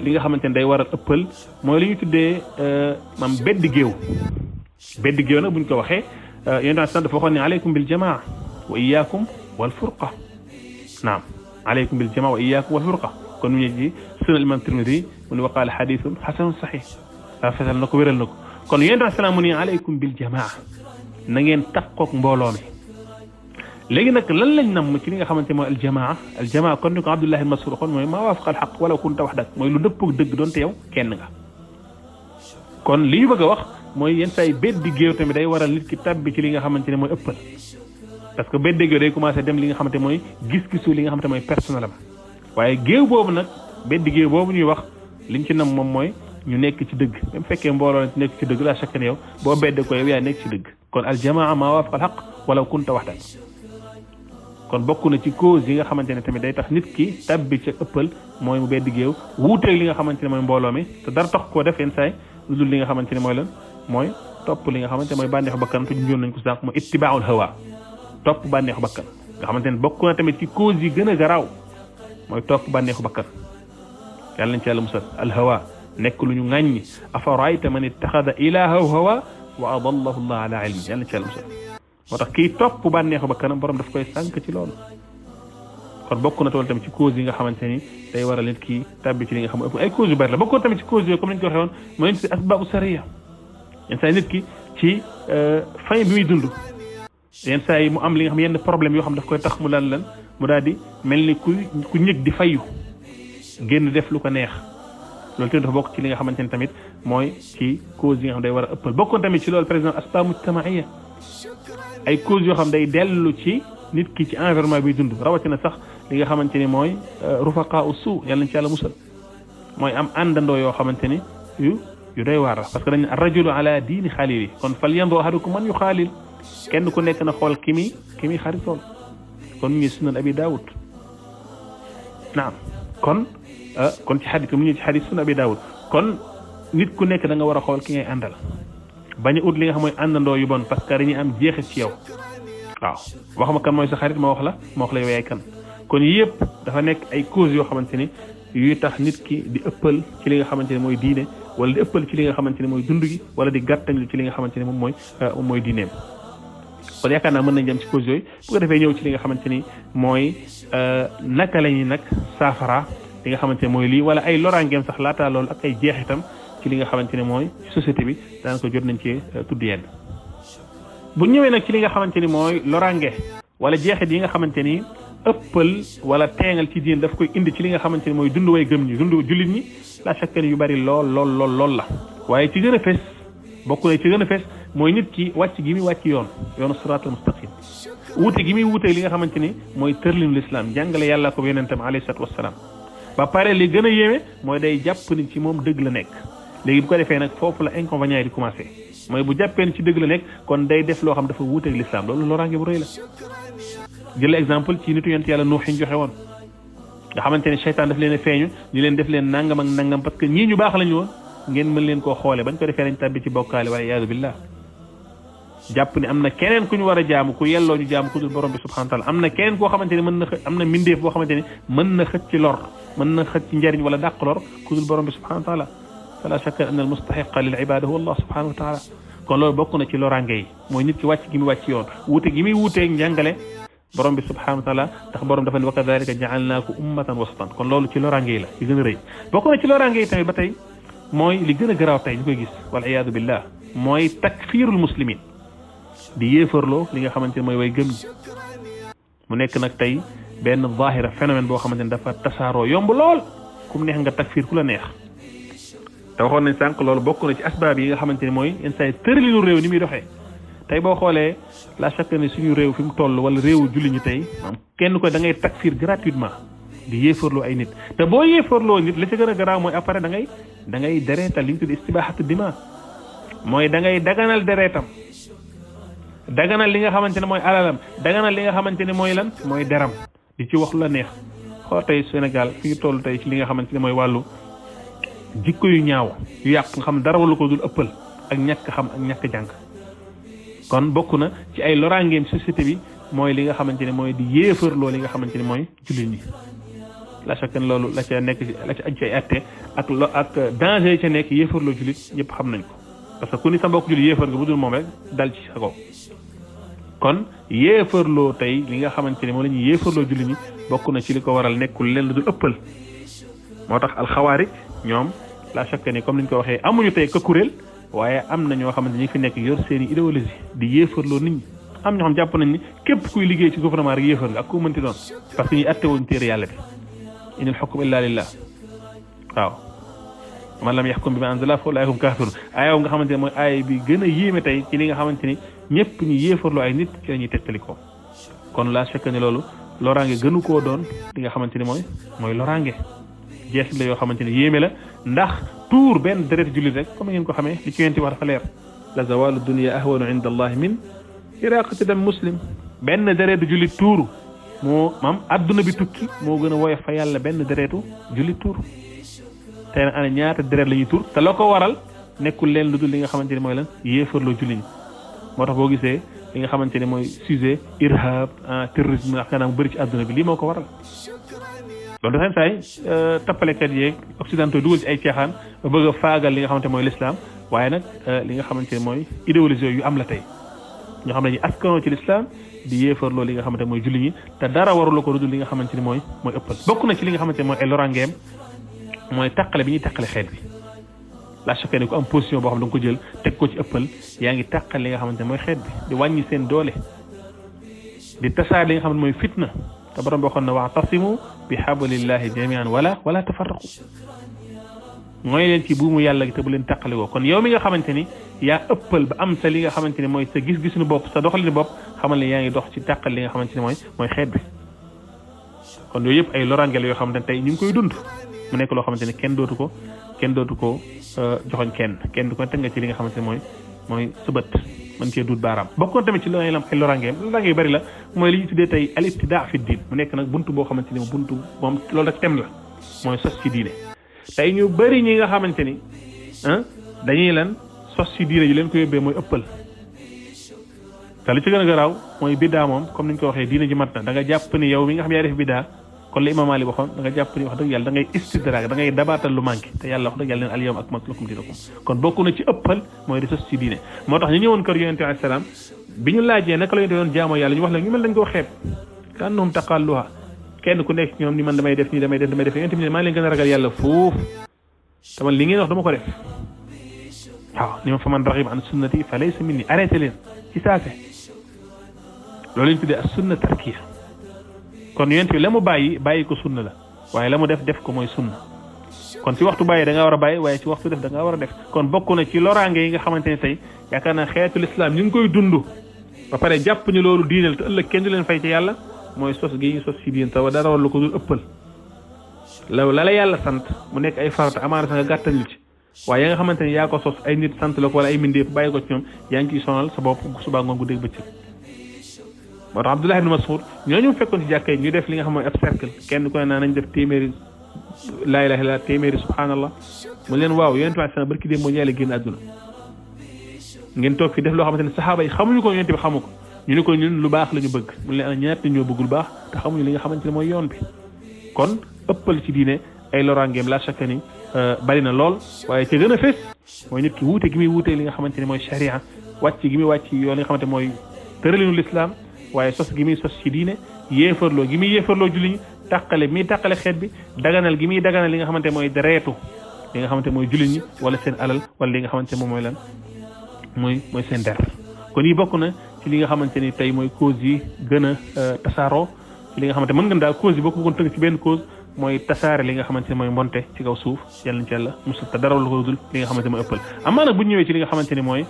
A: li nga xamante ne day waral ëppal mooy li ñu tuddee maam beddi géew nag buñ ko waxee yéen dafa waxoon ne aleykum bil jamaa wa iyaakum wal furqa naam aleykum bil jamaa wa iyaakum wal furqa kon mu ñëw ci sunan imam Tirmidi mu ne wa qaala xadiisun xasanun saxiix fesal na ko wéral na ko kon yéen salaam mu ne aleykum bil jamaa na ngeen takkook mbooloo mi léegi nag lan lañ nam ci li nga xamante mooy aljamaa kon ni ko Abdullah ibn Mas'ud kon mooy maa waafaqa al xaq wala kunta wahdak mooy lu dëppoo dëgg doonte yow kenn nga kon li ñu bëgg a wax mooy yenn saa yi beddi géew tamit day waral nit ki tabbi ci li nga xamante ne mooy ëppal parce que beddi géew day commencé dem li nga xamante mooy gis-gisu li nga xamante mooy personnel am waaye géew boobu nag beddi géew boobu ñuy wax liñ ci nam moom mooy ñu nekk ci dëgg même fekkee mbooloo la nekk ci dëgg la chaque ne yow boo bedde ko yow yaa nekk ci dëgg kon aljamaa maa waafaqa al xaq wala kunta wahdak kon bokk na ci cause yi nga xamante ne tamit day tax nit ki tabbi ca ëppal mooy mu beddi géew wuuteeg li nga xamante ne mooy mbooloo mi te dara tax koo def yenn saay lu dul li nga xamante ne mooy lan mooy topp li nga xamante ne mooy bànneexu bakkan te ñu nañ ko sànq mooy ittibaaul hawa topp bànneexu bakkan nga xamante ne bokk na tamit ci cause yi gën a garaaw mooy topp bànneexu bakkan yàlla nañ ci yàlla musal al hawa nekk lu ñu ŋàññi afarayta man ittaxada ilaahahu hawa wa adallahu allah ala ilmi yàlla nañ ci yàlla musal moo tax kii topp bànneexu bakkanam borom daf koy sànk ci loolu kon bokk na tool tamit ci cause yi nga xamante ni day waral nit ki tàbbi ci li nga xam ay cause yu bari la bokkoon tamit ci cause yooyu comme ni ñu ko waxee woon mooy ci asbaabu sariya yenn saa yi nit ki ci fin bi muy dund yenn saa yi mu am li nga xam yenn problème yoo xam daf koy tax mu lan mu daal di mel ni ku ñëg di fayu génn def lu ko neex loolu tamit dafa bokk ci li nga xamante ni tamit mooy ci cause yi nga xam day war a ëppal bokkoon tamit ci loolu par exemple asbaabu mujtamaiya ay cause yoo xam day dellu ci nit ki ci environnement bi dund rawatina sax li nga xamante ni mooy rufaqa usu yàlla nañ ci yàlla musal mooy am àndandoo yoo xamante ni yu doy waar la parce que dañ rajulu ala diini xalili kon fal yandu ahadukum man yu xaalil kenn ku nekk na xool ki muy xaritool kon mu ngi sunan abi daawud naam kon ci xadis mu ngi ci xadis sunan abi daawud kon nit ku nekk da nga war a xool ki ngay àndal bañ a ut li nga xam mooy àndandoo yu bon parce que dañuy am jeexit ci yow waaw wax ma kan mooy sa xarit ma wax la yow yaay kan kon yëpp dafa nekk ay cause yoo xamante ni yuy tax nit ki di ëppal ci li nga xamante ne mooy diine wala di ëppal ci li nga xamante ne mooy dund gi wala di gàttañlu ci li nga xamante ne moom mooy diineem kon yaakaar naa mën nañ dem ci cause yooyu bu ko defee ñëw ci li nga xamante ni mooy naka la ñuy nag saafara li nga xamante ne mooy lii wala ay loraangeem sax laataa loolu ak ay jeexitam ci li nga xamante ne mooy société bi daan ko jot nañ ci tudd yenn bu ñëwee nag ci li nga xamante ni mooy loraange wala jeexit yi nga xamante ni ëppal wala teengal ci diin daf koy indi ci li nga xamante ni mooy dund way gëm ñi dund jullit ñi la chaque yu bari lool la waaye ci gën a fes bokk na ci gën a fes mooy nit ki wàcc gi muy wàcc yoonu siraatal mustaqim wuute gi muy wuute li nga xamante ni mooy tërlinu lislaam jàngale yàlla ko yonentam alayhi salaatu wassalaam ba pare li gën a yéeme mooy day jàpp ni ci moom dëgg la nekk léegi bu ko defee nag foofu la inconvénient yi di commencé mooy bu jàppee ni ci dëgg la nekk kon day def loo xam dafa wuuteeg lislaam loolu loraange bu rëy la jël exemple ci nitu yonent yàlla Nuux yi ñu joxe woon nga xamante ne seytaan daf leen a feeñu ñu leen def leen nangam ak nangam parce que ñii ñu baax lañu woon ngeen mën leen koo xoole bañ ko defee nañ tàbbi ci bokkaale wala iyaadu billah jàpp ni am na keneen ku ñu war a jaamu ku yelloo ñu jaamu ku dul borom bi subhanahu wa taala am na keneen koo xamante ni mën na am na mbindeef boo xamante ni mën na xëcc ci lor mën na xëcc ci njariñ wala dàq lor ku dul borom bi subhanahu wa taala fala shakka anna al mustahiqa lil ibada huwa allah subhanahu wa taala kon loolu bokk na ci loraange yi mooy nit ki wàcc gi muy wàcc yoon wuute gi muy wuuteeg njàngale borom bi subhanahu wa taala ndax borom dafa ne wa kadhalika ja'alnaakum ummatan wasatan kon loolu ci loraange yi la ci gën a rëy bokk na ci loraange yi tamit ba tey mooy li gën a garaaw tey ñu koy gis wal iyaadu billah mooy takfirul muslimin di yéefarloo li nga xamante ne mooy way gëm ñi mu nekk nag tey benn zahira phénomène boo xamante ne dafa tasaaroo yomb lool kum neex nga takfir ku la neex te waxoon nañ sànq loolu bokk na ci asbaab yi nga xamante ne mooy yenn saa yi tëralinu réew ni muy doxee tey boo xoolee la chaque année suñu réew fi mu toll wala réewu julli ñi tey maanaam kenn ko da ngay takfir gratuitement di yéefarloo ay nit te boo yéefarloo nit li ci gën a garaaw mooy après da ngay dereetal li ñu tudd istibaaxatu dima mooy da ngay daganal dereetam daganal li nga xamante ne mooy alalam daganal li nga xamante ne mooy lan mooy deram di ci wax lu la neex xool tey Sénégal fi ñu toll tey ci li nga xamante ne mooy wàllu jikko yu ñaaw yu yàq nga xam dara wala ko dul ëppal ak ñàkk xam ak ñàkk jàng kon bokk na ci ay loraangeem société bi mooy li nga xamante ne mooy di yéefarloo li nga xamante ne mooy jullit ñi la chaque loolu la ca nekk la ca aj ci ay atte ak danger yi ca nekk yéefarloo jullit ñëpp xam nañ ko parce que ku ni sa mbokk jullit yéefar nga bu dul moom rek dal ci sa kaw kon yéefarloo tey li nga xamante ne moom la ñuy yéefarloo jullit ñi bokk na ci li ko waral nekkul leen lu dul ëppal moo tax alxawaari ñoom la chaque ni comme ni ñu ko waxee amuñu tey ka kuréel waaye am na ñoo xamante ñi fi nekk yor seen i idéologie di yéefarloo nit ñi am ñoo xam jàpp nañ ni képp kuy liggéey ci gouvernement rek yéefar nga ak ku mënti doon parce que ñuy atte woon téere yàlla bi inil xukm illa lillah waaw man lam yaxkum bi ma anzala fa ulaa'ika hum kaafiruun aaya nga xamante ne mooy aaya bi gën a yéeme tey ci li nga xamante ni ñëpp ñu yéefarloo ay nit ci la ñuy tettali ko kon la chaque ne loolu loraange gënu koo doon li nga xamante ni mooy loraange jeex la yoo xamante ni yéeme la ndax tuur benn deret jullit rek comme ngeen ko xamee li ci yéen ci wax dafa leer la zawalu dunya ahwanu inda allahi min iraqati dam muslim benn deretu jullit tuuru moo maam adduna bi tukki moo gën a woyof fa yàlla benn deretu jullit tuuru tey nag ana ñaata deret la ñuy tuur te la ko waral nekkul leen lu dul li nga xamante ni mooy lan yéefarloo jullit ñi moo tax boo gisee li nga xamante ne mooy sujet irhab terrorisme ak kanam bëri ci adduna bi lii moo ko waral loolu dafa saay tappalekat yeeg occidentaux dugal ci ay caaxaan ba bëgg a faagal li nga xamante mooy l'islam waaye nag li nga xamante ne mooy idéologie yu am la tey ñoo xam ne ñu askanoo ci l'islam di yéefarloo li nga xamante mooy julli ñi te dara warula ko dudul li nga xamante ni mooy ëppal bokk na ci li nga xamante ne mooy ay lorangeem mooy taqale bi ñuy taqale xeet bi la chaque ne ko am position boo xam ne da nga ko jël teg ko ci ëppal yaa ngi taqale li nga xamante ne mooy xeet bi di wàññi seen doole di tasaar li nga xamante mooy fitna te borom bi waxoon na wa'tasimu bi hablillahi jami'an wala tafarraqu mooy leen ci buumu yàlla gi te bu leen taqale ko kon yow mi nga xamante ni yaa ëppal ba am sa li nga xamante ne mooy sa gis-gisunu bopp sa doxalinu bopp xamal ne yaa ngi dox ci taqal li nga xamante ne mooy xeet bi kon yooyu yëpp ay lorangel yoo xamante ne tey ñu ngi koy dund mu nekk loo xamante ne kenn dootu ko joxoñ kenn du ko teg nga ci li nga xamante ne mooy sëbët mën cee duut baaraam bokkoon tamit ci li lam ay lorangeem lorange yu bëri la mooy li ñu tuddee tey al ibtidaa fi diin mu nekk nag buntu boo xamante ni buntu moom loolu rek tem la mooy sos ci diine tey ñu bëri ñi nga xamante ni dañuy lan sos ci diine ji leen ko yóbbee mooy ëppal te li ci gën a garaaw mooy biddaa moom comme ni ñu ko waxee diine ji mat na da nga jàpp ni yow mi nga xam yaa def biddaa kon li Imam Ali waxoon da nga jàpp ni wax dëgg yàlla da ngay istidraag da ngay dabaatal lu manqué te yàlla wax dëgg yàlla leen al yawma akmaltu lakum diinakum kon bokk na ci ëppal mooy di sos ci diine moo tax ñu ñëwoon kër yonente alayhi salaam bi ñu laajee naka la yonente doon jaamoo yàlla ñu wax la ñu mel dañ koo xeeb ka annahum taqalluha kenn ku nekk ñoom ni man damay def nii damay def yonente bi ne maa leen gën a ragal yàlla foofu te man li ngeen wax dama ko def waaw ni ma fa man raxiba an sunnati fa laysa minni arrêté leen ci saase loolu lañ tuddee as sunna tarkiya kon yonent bi la mu bàyyi ko sunna la waaye la mu def ko mooy sunna kon ci waxtu bàyyi da ngaa war a bàyyi waaye ci waxtu def da ngaa war a def kon bokk na ci loraange yi nga xamante ne tey yaakaar naa xeetul islam ñu ngi koy dund ba pare jàpp ni loolu diinal te ëllëg kenn du leen fay ci yàlla mooy sos gi ñu sos ci diin taw dara war lu ko dul ëppal la yàlla sant mu nekk ay farata amaana sax nga gàttal ci waaye ya nga xamante ne yaa ko sos ay nit sant la ko wala ay mbindeef bàyyi ko ci ñoom yaa ngi ciy sonal sa bopp subaa ngoon gu dégg bëccëg moo tax Abdullah ibn Mas'ud ñooñu fekkoon ci jàkka yi ñu def li nga xam mooy ab cercle kenn ku ne naa nañ def téeméeri laa ilaaha illallaah téeméeri subhaanallah mu leen waaw yonent bi sama barki démb moo ñaale génn àdduna ngeen toog fi def loo xamante ne saxaaba yi xamuñu ko yonent bi xamu ko ñu ne ko ñun lu baax la ñu bëgg mu leen ana ñaata ñoo bëgg lu baax te xamuñu li nga xamante ne mooy yoon bi kon ëppal ci diine ay loraangeem la chaque ni bari na lool waaye ca gën a fees mooy nit ki wuute gi muy wuutee li nga xamante ne mooy sharia wàcc gi muy wàcc yoon li nga xamante mooy tëralinu l'islam waaye sos gi muy sos ci diine yéefarloo gi muy yéefarloo julli ñi tàqale mi tàqale xeet bi daganal gi muy daganal li nga xamante mooy dereetu li nga xamante mooy julli ñi wala seen alal wala li nga xamante moom mooy lan mooy seen der kon yi bokk na ci li nga xamante ni tey mooy cause yi gën a tasaaroo ci li nga xamante mën nga daal cause yi boo ko bëggoon tënk ci benn cause mooy tasaare li nga xamante ne mooy mbonte ci kaw suuf yàlla na ci yàlla musul te dara lu ko dul li nga xamante mooy ëppal amaa nag bu ñëwee ci li nga xamante ni mooy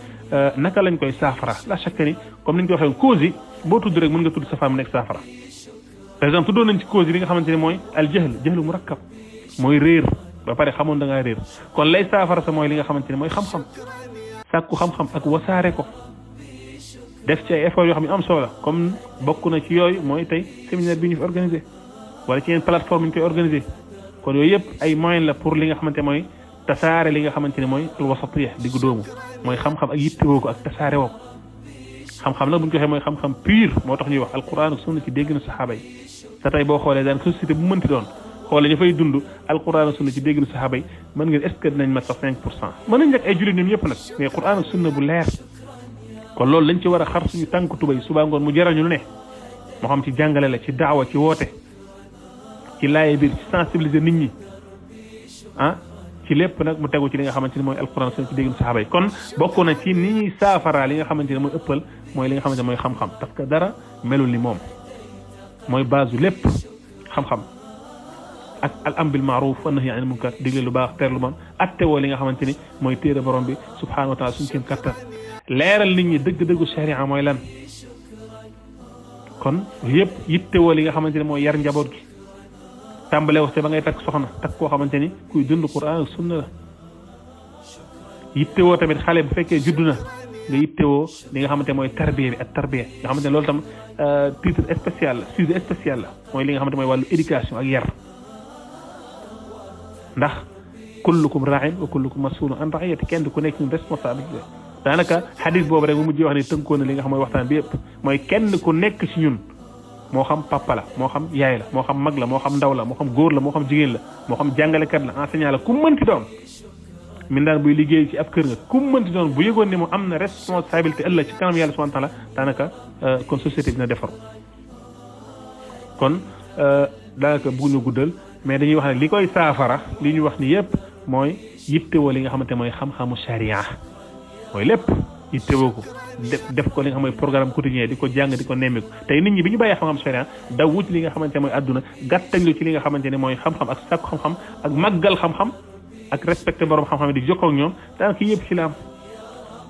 A: naka lañ koy saafara la chaque ni comme ni ñu ko waxee cause yi boo tudd rek mën nga tudd safaan mu nekk saafara par exemple tuddoon nañ ci cause yi li nga xamante ne mooy al jahlu murakkab mooy réer ba pare xamoon da ngaa réer kon lay saafara sa mooy li nga xamante ne mooy xam-xam sàkku xam-xam ak wasaare ko def ci ay effort yoo xam ne am solo la comme bokk na ci yooyu mooy tey séminaire bi ñu fi organisé wala ci yenn plateforme ñu koy organisé kon yooyu yëpp ay moyen la pour li nga xamante mooy tasaare li nga xamante ne mooy al wasatiya diggu doomu mooy xam-xam ak yittewoo ko ak tasaare woo ko xam-xam nag bu ñu ko waxee mooy xam-xam pur moo tax ñuy wax alquran ak sunna ci dégg na saxaaba yi te tey boo xoolee daan société bu mënti doon xoolee ñu fay dund alquran ak sunna ci dégg na saxaaba yi mën ngeen est-ce que dinañ mat sax 5 pour cent mën nañ nekk ay jullit ñoom ñëpp nag mais quran ak sunna bu leer kon loolu lañ ci war a xar suñu tànk tubay suba ngoon mu jarañu lu ne moo xam ci jàngale la ci daawa ci woote ci laaye biir ci sensibiliser nit ñi ah ci lépp nag mu tegu ci li nga xamante ni mooy alquran sunna ci déggum saxaaba yi kon bokk na ci ni ñuy saafara li nga xamante ne mooy ëppal mooy li nga xamante ne mooy xam-xam parce que dara melul ni moom mooy base lépp xam-xam ak al am bil maaruf wa nahyi anil munkar digle lu baax teer lu bon attewoo li nga xamante ni mooy téere borom bi subhanahu wa taala suñu kéem kattan leeral nit ñi dëgg-dëggu sharia mooy lan kon yëpp yittewoo li nga xamante ne mooy yar njaboot gi tàmbale wax te ba ngay takk soxna takk koo xamante ni kuy dund Qur'an ak sunna la yittewoo tamit xale bu fekkee juddu na nga yittewoo li nga xamante mooy tarbiya bi ak tarbiya nga xamante ne loolu tam titre spécial la sujet spécial la mooy li nga xamante mooy wàllu éducation ak yar ndax kullukum raa'in wa kullukum mas'ulun an ra'iyati kenn ku nekk ñun responsabilité daanaka xadis boobu rek bu mujjee wax ne tënkoon na li nga xam mooy waxtaan bi yëpp mooy kenn ku nekk ci ñun moo xam papa la moo xam yaay la moo xam mag la moo xam ndaw la moo xam góor la moo xam jigéen la moo xam jàngalekat la enseignant la ku mënti doon min daan buy liggéey ci ab kër nga ku mënti doon bu yëgoon ne mu am na responsabilité ëllëg ci kanam yàlla subhanahu wa taala daanaka kon société dina defaru kon daanaka bëgguñu guddal mais dañuy wax ne li koy saafara li ñu wax ni yëpp mooy yittewoo li nga xamante mooy xam-xamu sharia mooy lépp yittewoo ko def ko li nga xam mooy programme quotidien di ko jàng di ko nemmeeku tey nit ñi bi ñu bàyyee xam-xam sharia daw wut li nga xamante ne mooy àdduna gàttañlu ci li nga xamante ne mooy xam-xam ak sàkku xam-xam ak màggal xam-xam ak respecté borom xam-xam yi di jokkoo ak ñoom daanaka yëpp ci la am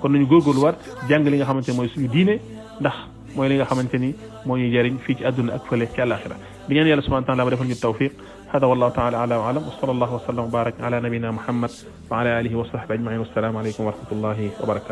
A: kon nañu góorgóorluwaat jàng li nga xamante ne mooy suñu diine ndax mooy li nga xamante ni moo ñuy jëriñ fii ci àdduna ak fële ci àllaaxira di ñaan yàlla subhanahu wa taala ba defal ñu tawfiq hada wallahu taala ala wa alam wa sallallahu wa sallam wa barak ala nabina muhammad wa ala alihi wa sahbihi ajmain wassalamu alaykum wa rahmatullahi wa barakatuh